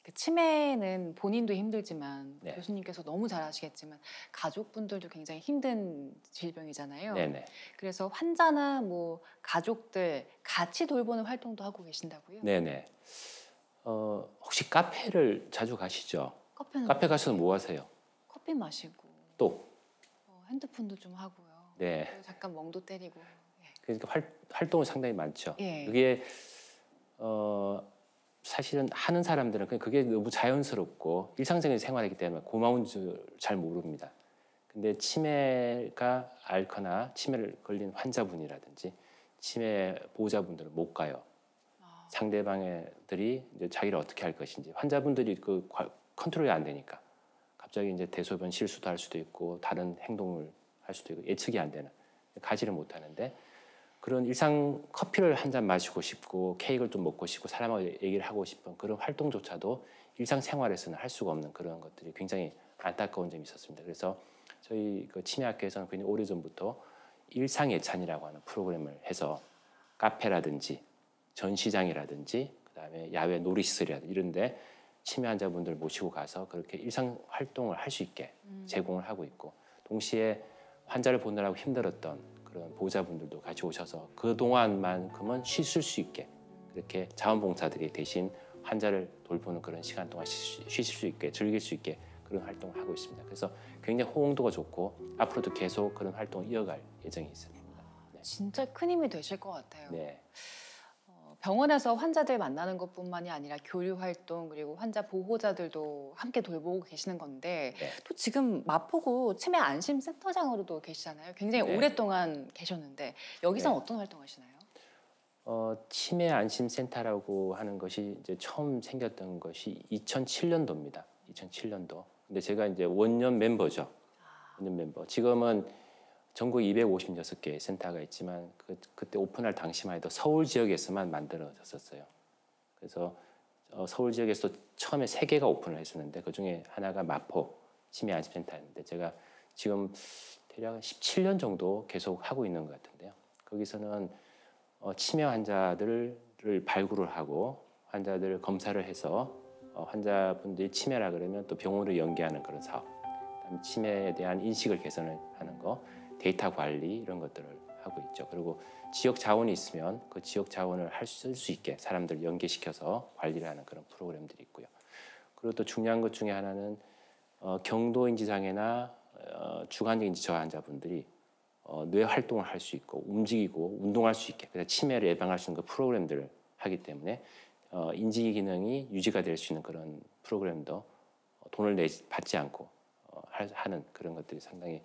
그 치매는 본인도 힘들지만 네. 교수님께서 너무 잘 아시겠지만 가족분들도 굉장히 힘든 질병이잖아요. 네네. 그래서 환자나 뭐 가족들 같이 돌보는 활동도 하고 계신다고요? 네네. 혹시 카페를 자주 가시죠? 카페는 카페 가서는 뭐 하세요? 커피 마시고 또? 핸드폰도 좀 하고요. 네. 그리고 잠깐 멍도 때리고. 그러니까 활동은 상당히 많죠. 예. 그게 사실은 하는 사람들은 그게 너무 자연스럽고 일상적인 생활이기 때문에 고마운 줄 잘 모릅니다. 근데 치매가 앓거나 치매를 걸린 환자분이라든지 치매 보호자분들은 못 가요. 상대방들이 이제 자기를 어떻게 할 것인지 환자분들이 그 컨트롤이 안 되니까 갑자기 이제 대소변 실수도 할 수도 있고 다른 행동을 할 수도 있고 예측이 안 되는 가지를 못 하는데 그런 일상 커피를 한 잔 마시고 싶고 케이크를 좀 먹고 싶고 사람하고 얘기를 하고 싶은 그런 활동조차도 일상생활에서는 할 수가 없는 그런 것들이 굉장히 안타까운 점이 있었습니다. 그래서 저희 그 치매학회에서는 굉장히 오래전부터 일상예찬이라고 하는 프로그램을 해서 카페라든지 전시장이라든지 그다음에 야외 놀이시설이라든지 이런 데 치매 환자분들 모시고 가서 그렇게 일상 활동을 할 수 있게 제공을 하고 있고 동시에 환자를 보느라고 힘들었던 그런 보호자분들도 같이 오셔서 그동안만큼은 쉬실 수 있게 그렇게 자원봉사들이 대신 환자를 돌보는 그런 시간 동안 쉬실 수 있게 즐길 수 있게 그런 활동을 하고 있습니다. 그래서 굉장히 호응도가 좋고 앞으로도 계속 그런 활동을 이어갈 예정이 있습니다. 네. 진짜 큰 힘이 되실 것 같아요. 네. 병원에서 환자들 만나는 것뿐만이 아니라 교류 활동 그리고 환자 보호자들도 함께 돌보고 계시는 건데 네. 또 지금 마포구 치매 안심센터장으로도 계시잖아요. 굉장히 네. 오랫동안 계셨는데 여기서 네. 어떤 활동하시나요? 치매 안심센터라고 하는 것이 이제 처음 생겼던 것이 2007년도입니다. 2007년도. 근데 제가 이제 원년 멤버죠. 원년 멤버. 지금은 전국 256개 센터가 있지만 그때 오픈할 당시만 해도 서울 지역에서만 만들어졌었어요. 그래서 서울 지역에서 처음에 3개가 오픈을 했었는데 그중에 하나가 마포 치매 안심센터였는데 제가 지금 대략 17년 정도 계속 하고 있는 것 같은데요. 거기서는 치매 환자들을 발굴을 하고 환자들을 검사를 해서 환자분들이 치매라 그러면 또 병원으로 연계하는 그런 사업, 그다음에 치매에 대한 인식을 개선을 하는 거, 데이터 관리 이런 것들을 하고 있죠. 그리고 지역 자원이 있으면 그 지역 자원을 쓸 수 있게 사람들을 연계시켜서 관리를 하는 그런 프로그램들이 있고요. 그리고 또 중요한 것 중에 하나는 경도인지 장애나 주관적인지 저하 환자분들이 뇌 활동을 할 수 있고 움직이고 운동할 수 있게 그래서 치매를 예방할 수 있는 그 프로그램들을 하기 때문에 인지 기능이 유지가 될 수 있는 그런 프로그램도 돈을 받지 않고 하는 그런 것들이 상당히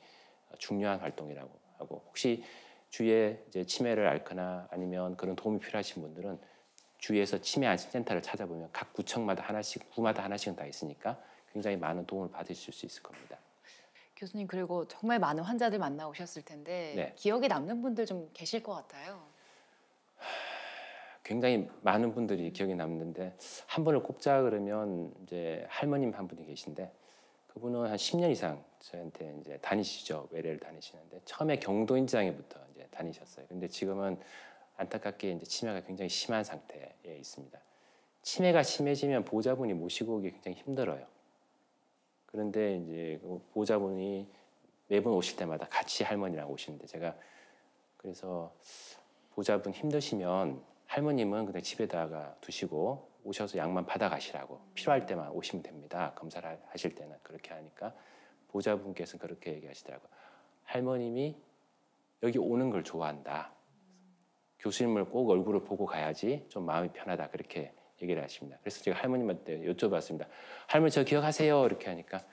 중요한 활동이라고 하고 혹시 주위에 이제 치매를 앓거나 아니면 그런 도움이 필요하신 분들은 주위에서 치매 안심센터를 찾아보면 각 구청마다 하나씩, 구마다 하나씩은 다 있으니까 굉장히 많은 도움을 받으실 수 있을 겁니다. 교수님, 그리고 정말 많은 환자들 만나오셨을 텐데 네. 기억에 남는 분들 좀 계실 것 같아요. 굉장히 많은 분들이 기억에 남는데 한 분을 꼽자 그러면 이제 할머님 한 분이 계신데 그분은 한 10년 이상 저한테 이제 다니시죠. 외래를 다니시는데 처음에 경도인지장애부터 이제 다니셨어요. 근데 지금은 안타깝게 이제 치매가 굉장히 심한 상태에 있습니다. 치매가 심해지면 보호자분이 모시고 오기 굉장히 힘들어요. 그런데 이제 그 보호자분이 매번 오실 때마다 같이 할머니랑 오시는데 제가 그래서 보호자분 힘드시면 할머님은 그냥 집에다가 두시고 오셔서 약만 받아가시라고 필요할 때만 오시면 됩니다. 검사를 하실 때는 그렇게 하니까 보호자분께서는 그렇게 얘기하시더라고요. 할머님이 여기 오는 걸 좋아한다. 교수님을 꼭 얼굴을 보고 가야지 좀 마음이 편하다. 그렇게 얘기를 하십니다. 그래서 제가 할머님한테 여쭤봤습니다. 할머니 저 기억하세요? 이렇게 하니까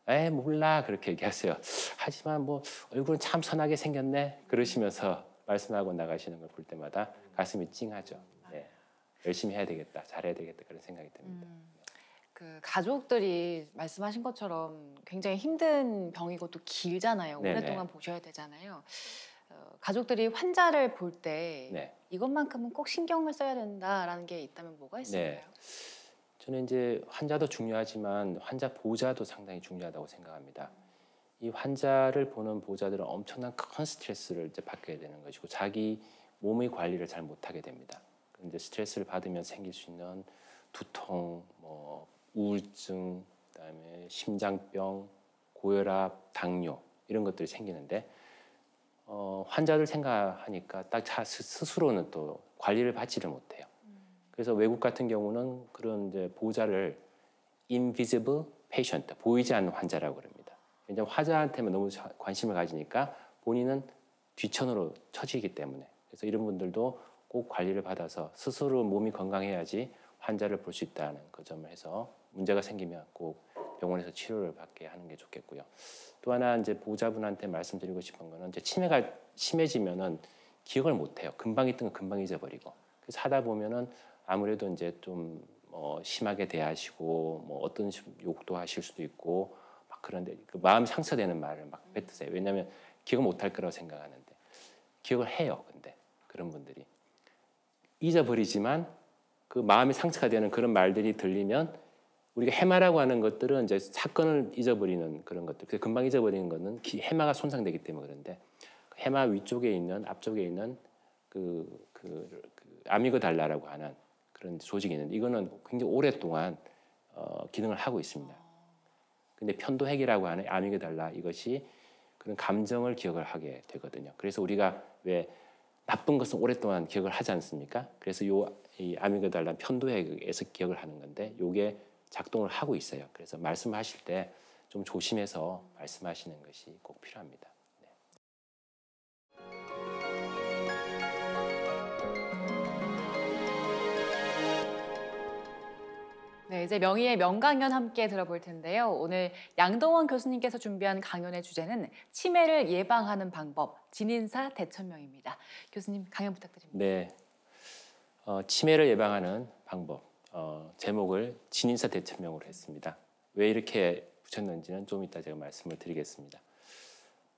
에 몰라 그렇게 얘기하세요. 하지만 뭐 얼굴은 참 선하게 생겼네 그러시면서 말씀하고 나가시는 걸 볼 때마다 가슴이 찡하죠. 네. 열심히 해야 되겠다, 잘해야 되겠다 그런 생각이 듭니다. 그 가족들이 말씀하신 것처럼 굉장히 힘든 병이고 또 길잖아요. 네네. 오랫동안 보셔야 되잖아요. 가족들이 환자를 볼 때 네. 이것만큼은 꼭 신경을 써야 된다라는 게 있다면 뭐가 있을까요? 네. 저는 이제 환자도 중요하지만 환자 보호자도 상당히 중요하다고 생각합니다. 이 환자를 보는 보호자들은 엄청난 큰 스트레스를 이제 받게 되는 것이고 자기 몸의 관리를 잘 못하게 됩니다. 이제 스트레스를 받으면 생길 수 있는 두통, 뭐 우울증, 그다음에 심장병, 고혈압, 당뇨 이런 것들이 생기는데 환자들 생각하니까 딱 스스로는 또 관리를 받지를 못해요. 그래서 외국 같은 경우는 그런 이제 보호자를 invisible patient, 보이지 않는 환자라고 그럽니다. 왜냐하면 환자한테만 너무 관심을 가지니까 본인은 뒤천으로 처지기 때문에 그래서 이런 분들도 꼭 관리를 받아서 스스로 몸이 건강해야지 환자를 볼 수 있다는 그 점을 해서 문제가 생기면 꼭 병원에서 치료를 받게 하는 게 좋겠고요. 또 하나 이제 보호자분한테 말씀드리고 싶은 거는 이제 치매가 심해지면은 기억을 못 해요. 금방 있던 거 금방 잊어버리고. 그래서 하다 보면은 아무래도 이제 좀 심하게 대하시고 뭐 어떤 욕도 하실 수도 있고 막 그런데 그 마음 상처되는 말을 막 뱉으세요. 왜냐하면 기억을 못 할 거라고 생각하는데 기억을 해요. 근데 그런 분들이 잊어버리지만 그 마음이 상처가 되는 그런 말들이 들리면 우리가 해마라고 하는 것들은 이제 사건을 잊어버리는 그런 것들. 그래서 금방 잊어버리는 것은 해마가 손상되기 때문에 그런데 해마 위쪽에 있는 앞쪽에 있는 그 아미그달라라고 하는 그런 조직이 있는데 이거는 굉장히 오랫동안 기능을 하고 있습니다. 근데 편도핵이라고 하는 아미그달라 이것이 그런 감정을 기억을 하게 되거든요. 그래서 우리가 왜 나쁜 것은 오랫동안 기억을 하지 않습니까? 그래서 이 아미그달라 편도핵에서 기억을 하는 건데 이게 작동을 하고 있어요. 그래서 말씀하실 때 좀 조심해서 말씀하시는 것이 꼭 필요합니다. 네, 이제 명의의 명강연 함께 들어볼 텐데요. 오늘 양동원 교수님께서 준비한 강연의 주제는 치매를 예방하는 방법, 진인사 대천명입니다. 교수님 강연 부탁드립니다. 네, 치매를 예방하는 방법 제목을 진인사 대천명으로 했습니다. 왜 이렇게 붙였는지는 좀 이따 제가 말씀을 드리겠습니다.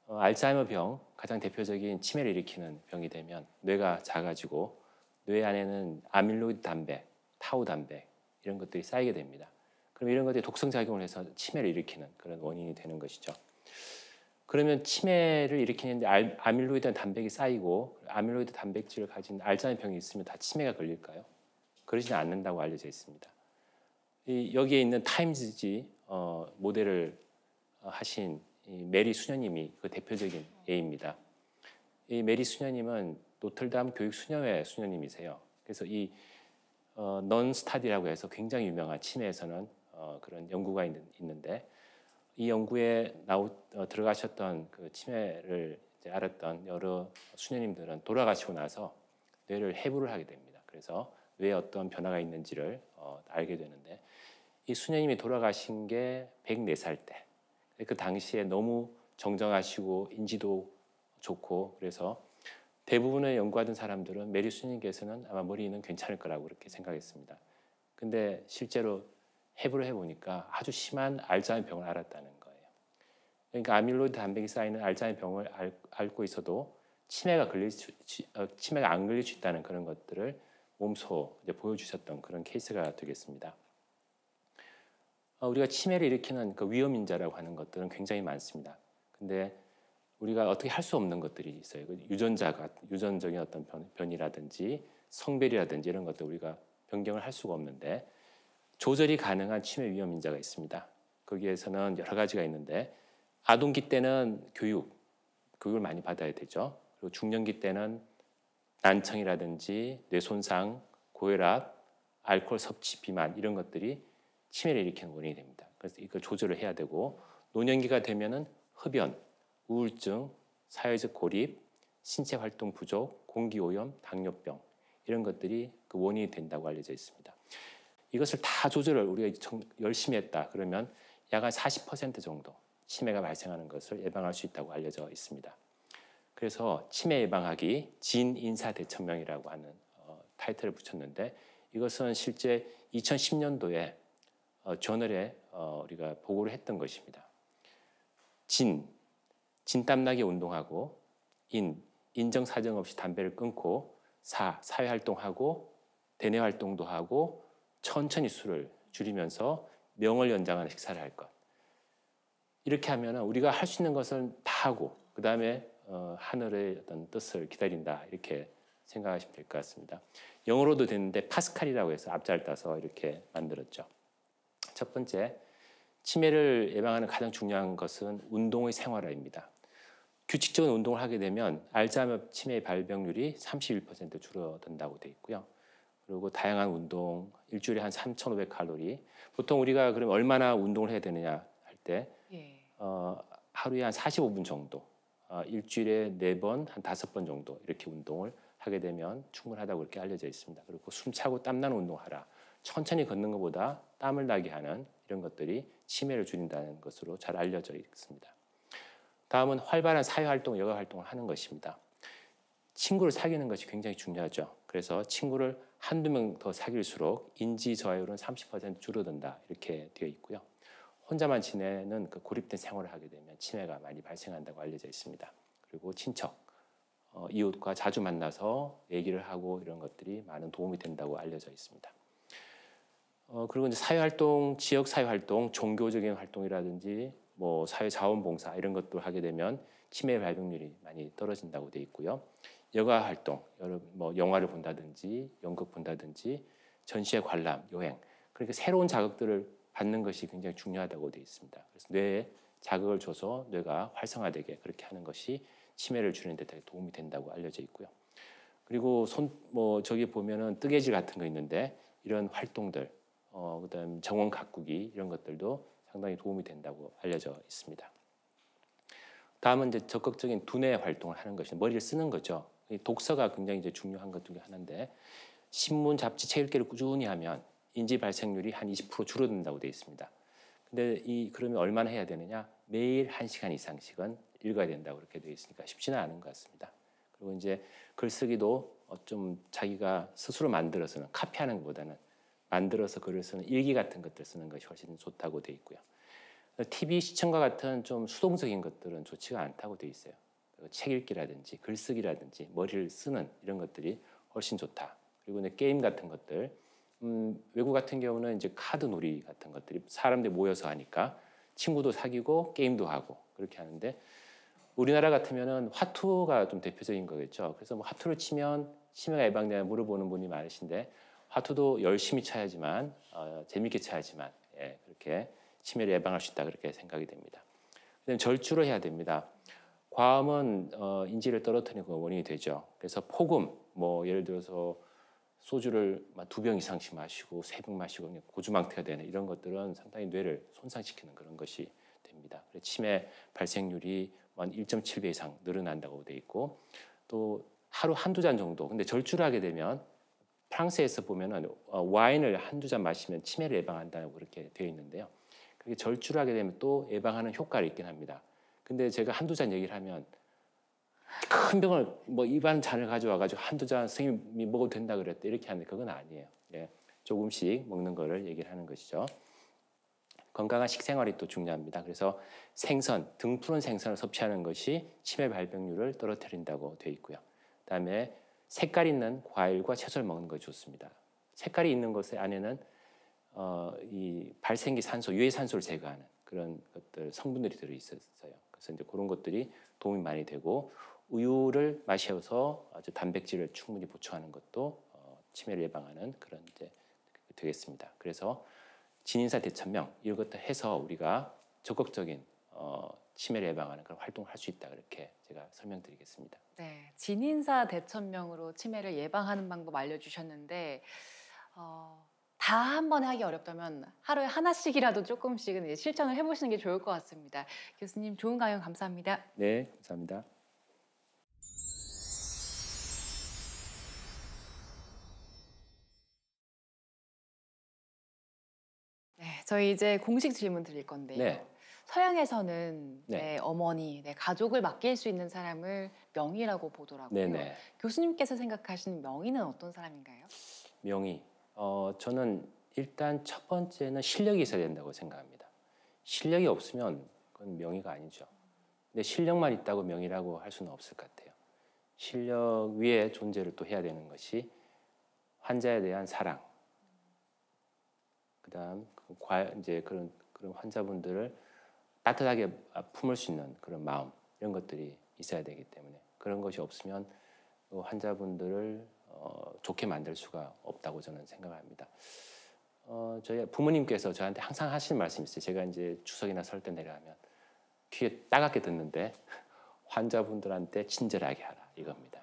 알츠하이머 병 가장 대표적인 치매를 일으키는 병이 되면 뇌가 작아지고 뇌 안에는 아밀로이드 단백, 타우 단백 이런 것들이 쌓이게 됩니다. 그럼 이런 것들이 독성작용을 해서 치매를 일으키는 그런 원인이 되는 것이죠. 그러면 치매를 일으키는데 아밀로이드 단백이 쌓이고 아밀로이드 단백질을 가진 알츠하이머 병이 있으면 다 치매가 걸릴까요? 그러지는 않는다고 알려져 있습니다. 여기에 있는 타임즈지 모델을 하신 이 메리 수녀님이 그 대표적인 예입니다. 이 메리 수녀님은 노틀담 교육 수녀회 수녀님이세요. 그래서 이 넌스타디라고 해서 굉장히 유명한 치매에서는 그런 연구가 있는데 이 연구에 들어가셨던 그 치매를 이제 알았던 여러 수녀님들은 돌아가시고 나서 뇌를 해부를 하게 됩니다. 그래서 뇌에 어떤 변화가 있는지를 알게 되는데 이 수녀님이 돌아가신 게 104살 때. 그 당시에 너무 정정하시고 인지도 좋고 그래서 대부분의 연구하던 사람들은 메리 수님께서는 아마 머리는 괜찮을 거라고 그렇게 생각했습니다. 근데 실제로 해부를 해보니까 아주 심한 알츠하이머 병을 앓았다는 거예요. 그러니까 아밀로이드 단백이 쌓이는 알츠하이머 병을 앓고 있어도 치매가 안 걸릴 수 있다는 그런 것들을 몸소 이제 보여주셨던 그런 케이스가 되겠습니다. 우리가 치매를 일으키는 그 위험 인자라고 하는 것들은 굉장히 많습니다. 근데 우리가 어떻게 할 수 없는 것들이 있어요. 유전적인 어떤 변이라든지 성별이라든지 이런 것들 우리가 변경을 할 수가 없는데 조절이 가능한 치매 위험 인자가 있습니다. 거기에서는 여러 가지가 있는데 아동기 때는 교육을 많이 받아야 되죠. 그리고 중년기 때는 난청이라든지 뇌손상, 고혈압, 알코올 섭취, 비만 이런 것들이 치매를 일으키는 원인이 됩니다. 그래서 이걸 조절을 해야 되고 노년기가 되면은 흡연, 우울증, 사회적 고립, 신체 활동 부족, 공기오염, 당뇨병 이런 것들이 그 원인이 된다고 알려져 있습니다. 이것을 다 조절을 우리가 열심히 했다 그러면 약 한 40% 정도 치매가 발생하는 것을 예방할 수 있다고 알려져 있습니다. 그래서 치매 예방하기 진인사대천명이라고 하는 타이틀을 붙였는데 이것은 실제 2010년도에 저널에 우리가 보고를 했던 것입니다. 진땀나게 운동하고 인정사정 없이 담배를 끊고 사회활동하고 대내활동도 하고 천천히 술을 줄이면서 명을 연장하는 식사를 할 것. 이렇게 하면 우리가 할 수 있는 것은 다 하고 그 다음에 하늘의 어떤 뜻을 기다린다 이렇게 생각하시면 될 것 같습니다. 영어로도 되는데 파스칼이라고 해서 앞자를 따서 이렇게 만들었죠. 첫 번째, 치매를 예방하는 가장 중요한 것은 운동의 생활화입니다. 규칙적인 운동을 하게 되면 알츠하이머 치매의 발병률이 31% 줄어든다고 되어 있고요. 그리고 다양한 운동, 일주일에 한 3,500칼로리. 보통 우리가 그럼 얼마나 운동을 해야 되느냐 할 때 하루에 한 45분 정도, 일주일에 4번, 한 5번 정도 이렇게 운동을 하게 되면 충분하다고 그렇게 알려져 있습니다. 그리고 숨차고 땀나는 운동하라. 천천히 걷는 것보다 땀을 나게 하는 이런 것들이 치매를 줄인다는 것으로 잘 알려져 있습니다. 다음은 활발한 사회활동, 여가활동을 하는 것입니다. 친구를 사귀는 것이 굉장히 중요하죠. 그래서 친구를 한두 명 더 사귈수록 인지 저하율은 30% 줄어든다 이렇게 되어 있고요. 혼자만 지내는 그 고립된 생활을 하게 되면 치매가 많이 발생한다고 알려져 있습니다. 그리고 친척, 이웃과 자주 만나서 얘기를 하고 이런 것들이 많은 도움이 된다고 알려져 있습니다. 그리고 이제 사회활동, 지역 사회활동, 종교적인 활동이라든지 뭐 사회자원봉사 이런 것도 하게 되면 치매 발병률이 많이 떨어진다고 되어 있고요. 여가 활동, 뭐 영화를 본다든지 연극 본다든지 전시회 관람, 여행 그렇게 새로운 자극들을 받는 것이 굉장히 중요하다고 되어 있습니다. 그래서 뇌에 자극을 줘서 뇌가 활성화되게 그렇게 하는 것이 치매를 줄이는 데 되게 도움이 된다고 알려져 있고요. 그리고 저기 보면은 뜨개질 같은 거 있는데 이런 활동들, 그다음 정원 가꾸기 이런 것들도 상당히 도움이 된다고 알려져 있습니다. 다음은 이제 적극적인 두뇌 활동을 하는 것이 머리를 쓰는 거죠. 독서가 굉장히 이제 중요한 것 중에 하나인데 신문, 잡지, 책 읽기를 꾸준히 하면 인지 발생률이 한 20% 줄어든다고 되어 있습니다. 근데 그러면 얼마나 해야 되느냐? 매일 1시간 이상씩은 읽어야 된다고 그렇게 되어 있으니까 쉽지는 않은 것 같습니다. 그리고 이제 글쓰기도 좀 자기가 스스로 만들어서는 카피하는 것보다는 만들어서 글을 쓰는 일기 같은 것들 쓰는 것이 훨씬 좋다고 되어 있고요. TV 시청과 같은 좀 수동적인 것들은 좋지가 않다고 되어 있어요. 책 읽기라든지 글쓰기라든지 머리를 쓰는 이런 것들이 훨씬 좋다. 그리고 게임 같은 것들, 외국 같은 경우는 이제 카드 놀이 같은 것들이 사람들이 모여서 하니까 친구도 사귀고 게임도 하고 그렇게 하는데 우리나라 같으면은 화투가 좀 대표적인 거겠죠. 그래서 뭐 화투를 치면 치매가 예방되냐 물어보는 분이 많으신데 화투도 열심히 쳐야지만 재밌게 쳐야지만 그렇게 치매를 예방할 수 있다 그렇게 생각이 됩니다. 그다음에 절주를 해야 됩니다. 과음은 인지를 떨어뜨리는 원인이 되죠. 그래서 폭음, 뭐 예를 들어서 소주를 2병 이상씩 마시고 3병 마시고 고주망태가 되는 이런 것들은 상당히 뇌를 손상시키는 그런 것이 됩니다. 그래서 치매 발생률이 한 1.7배 이상 늘어난다고 돼 있고 또 하루 한두 잔 정도. 근데 절주를 하게 되면 프랑스에서 보면은 와인을 한두 잔 마시면 치매를 예방한다고 그렇게 되어 있는데요. 그렇게 절주를 하게 되면 또 예방하는 효과가 있긴 합니다. 근데 제가 한두 잔 얘기를 하면 큰 병을 뭐 입안 잔을 가져와가지고 한두 잔 선생님이 먹어도 된다 그랬대 이렇게 하는데 그건 아니에요. 예, 조금씩 먹는 거를 얘기를 하는 것이죠. 건강한 식생활이 또 중요합니다. 그래서 생선, 등 푸른 생선을 섭취하는 것이 치매 발병률을 떨어뜨린다고 되어 있고요. 그다음에 색깔 있는 과일과 채소를 먹는 것이 좋습니다. 색깔이 있는 것에 안에는 이 발생기 산소, 유해 산소를 제거하는 그런 것들 성분들이 들어 있어요. 그래서 이제 그런 것들이 도움이 많이 되고 우유를 마셔서 아주 단백질을 충분히 보충하는 것도 치매를 예방하는 그런 이제 되겠습니다. 그래서 진인사 대천명 이런 것들 해서 우리가 적극적인 치매를 예방하는 그런 활동을 할 수 있다 그렇게 제가 설명드리겠습니다. 네, 진인사 대천명으로 치매를 예방하는 방법 알려주셨는데 다 한 번에 하기 어렵다면 하루에 하나씩이라도 조금씩은 이제 실천을 해보시는 게 좋을 것 같습니다. 교수님 좋은 강연 감사합니다. 네, 감사합니다. 네, 저희 이제 공식 질문 드릴 건데요. 네. 서양에서는 네. 내 어머니, 내 가족을 맡길 수 있는 사람을 명의라고 보더라고요. 네네. 교수님께서 생각하시는 명의는 어떤 사람인가요? 명의. 저는 일단 첫 번째는 실력이 있어야 된다고 생각합니다. 실력이 없으면 그건 명의가 아니죠. 근데 실력만 있다고 명의라고 할 수는 없을 것 같아요. 실력 위에 존재를 또 해야 되는 것이 환자에 대한 사랑. 그다음 이제 그런 환자분들을 따뜻하게 품을 수 있는 그런 마음 이런 것들이 있어야 되기 때문에 그런 것이 없으면 그 환자분들을 좋게 만들 수가 없다고 저는 생각합니다. 저희 부모님께서 저한테 항상 하시는 말씀이 있어요. 제가 이제 추석이나 설 때 내려가면 귀에 따갑게 듣는데 환자분들한테 친절하게 하라 이겁니다.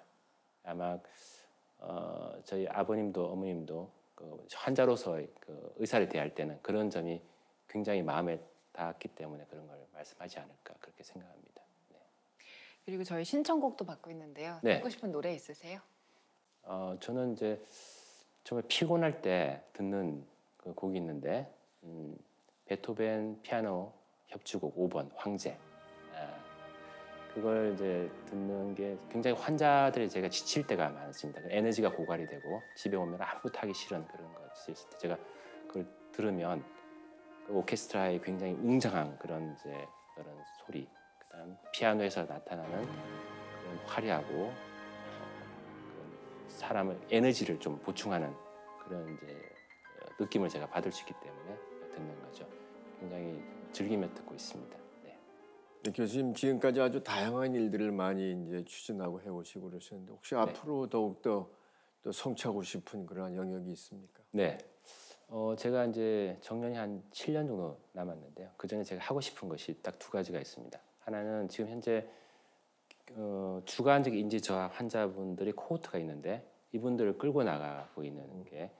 아마 저희 아버님도 어머님도 그 환자로서의 그 의사를 대할 때는 그런 점이 굉장히 마음에 닿았기 때문에 그런 걸 말씀하지 않을까 그렇게 생각합니다. 네. 그리고 저희 신청곡도 받고 있는데요. 네. 듣고 싶은 노래 있으세요? 저는 이제 정말 피곤할 때 듣는 그 곡이 있는데 베토벤 피아노 협주곡 5번 황제. 그걸 이제 듣는 게 굉장히 환자들이 제가 지칠 때가 많습니다. 에너지가 고갈이 되고 집에 오면 아무것도 하기 싫은 그런 것이 있을 때 제가 그걸 들으면 그 오케스트라의 굉장히 웅장한 그런 이제 그런 소리, 그다음 피아노에서 나타나는 그런 화려하고 그런 사람의 에너지를 좀 보충하는 그런 이제 느낌을 제가 받을 수 있기 때문에 듣는 거죠. 굉장히 즐기며 듣고 있습니다. 네, 교수님 지금까지 아주 다양한 일들을 많이 이제 추진하고 해오시고 그러셨는데 혹시 네. 앞으로 더욱더 또 성취하고 싶은 그러한 영역이 있습니까? 네. 제가 이제 정년이 한 7년 정도 남았는데요. 그 전에 제가 하고 싶은 것이 딱 두 가지가 있습니다. 하나는 지금 현재 주관적 인지 저하 환자분들이 코호트가 있는데 이분들을 끌고 나가고 있는 게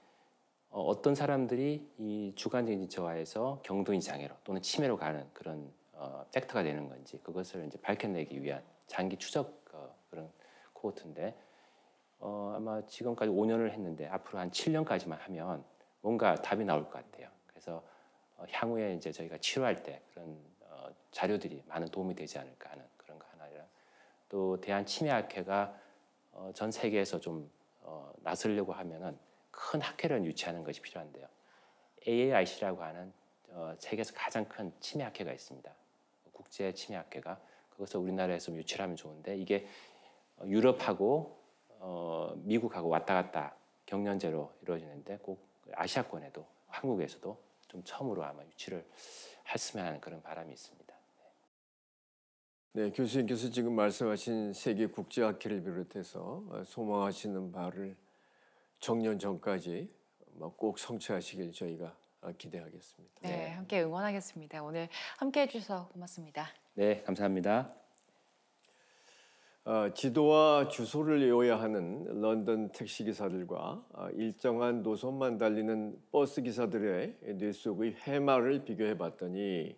어떤 사람들이 이 주관적 인지 저하에서 경도인지 장애로 또는 치매로 가는 그런 팩터가 되는 건지 그것을 이제 밝혀내기 위한 장기 추적 그런 코호트인데 아마 지금까지 5년을 했는데 앞으로 한 7년까지만 하면 뭔가 답이 나올 것 같아요. 그래서 향후에 이제 저희가 치료할 때 그런 자료들이 많은 도움이 되지 않을까 하는 그런 거 하나랑 또 대한치매학회가 전 세계에서 좀 나서려고 하면은 큰 학회를 유치하는 것이 필요한데요. AAIC라고 하는 세계에서 가장 큰 치매학회가 있습니다. 국제 치매학회가 그것을 우리나라에서 유치를 하면 좋은데 이게 유럽하고 미국하고 왔다 갔다 경연제로 이루어지는데 꼭 아시아권에도 한국에서도 좀 처음으로 아마 유치를 했으면 하는 그런 바람이 있습니다. 네, 교수님께서 지금 말씀하신 세계 국제학회를 비롯해서 소망하시는 바를 정년 전까지 꼭 성취하시길 저희가 기대하겠습니다. 네, 함께 응원하겠습니다. 오늘 함께 해주셔서 고맙습니다. 네, 감사합니다. 지도와 주소를 외워야 하는 런던 택시기사들과 일정한 노선만 달리는 버스기사들의 뇌 속의 해마를 비교해봤더니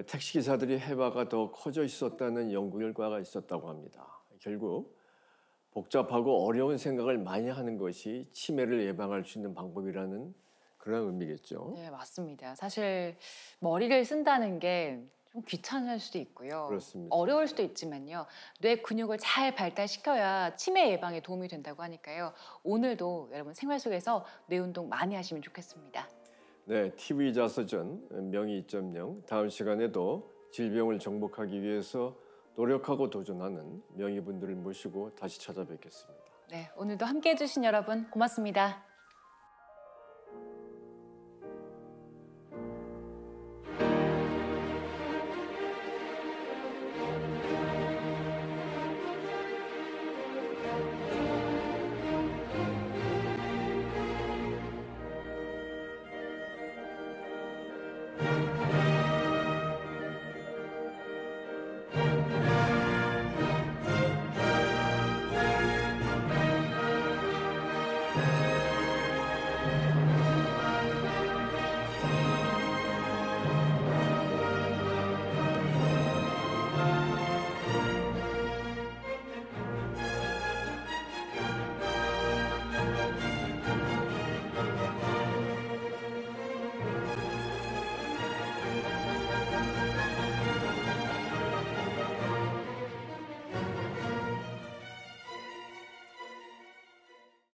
택시기사들이 해마가 더 커져 있었다는 연구 결과가 있었다고 합니다. 결국 복잡하고 어려운 생각을 많이 하는 것이 치매를 예방할 수 있는 방법이라는 그런 의미겠죠. 네, 맞습니다. 사실 머리를 쓴다는 게 좀 귀찮을 수도 있고요. 그렇습니다. 어려울 수도 있지만요. 뇌 근육을 잘 발달시켜야 치매 예방에 도움이 된다고 하니까요. 오늘도 여러분 생활 속에서 뇌 운동 많이 하시면 좋겠습니다. 네, TV 자서전 명의 2.0 다음 시간에도 질병을 정복하기 위해서 노력하고 도전하는 명의분들을 모시고 다시 찾아뵙겠습니다. 네, 오늘도 함께해 주신 여러분 고맙습니다.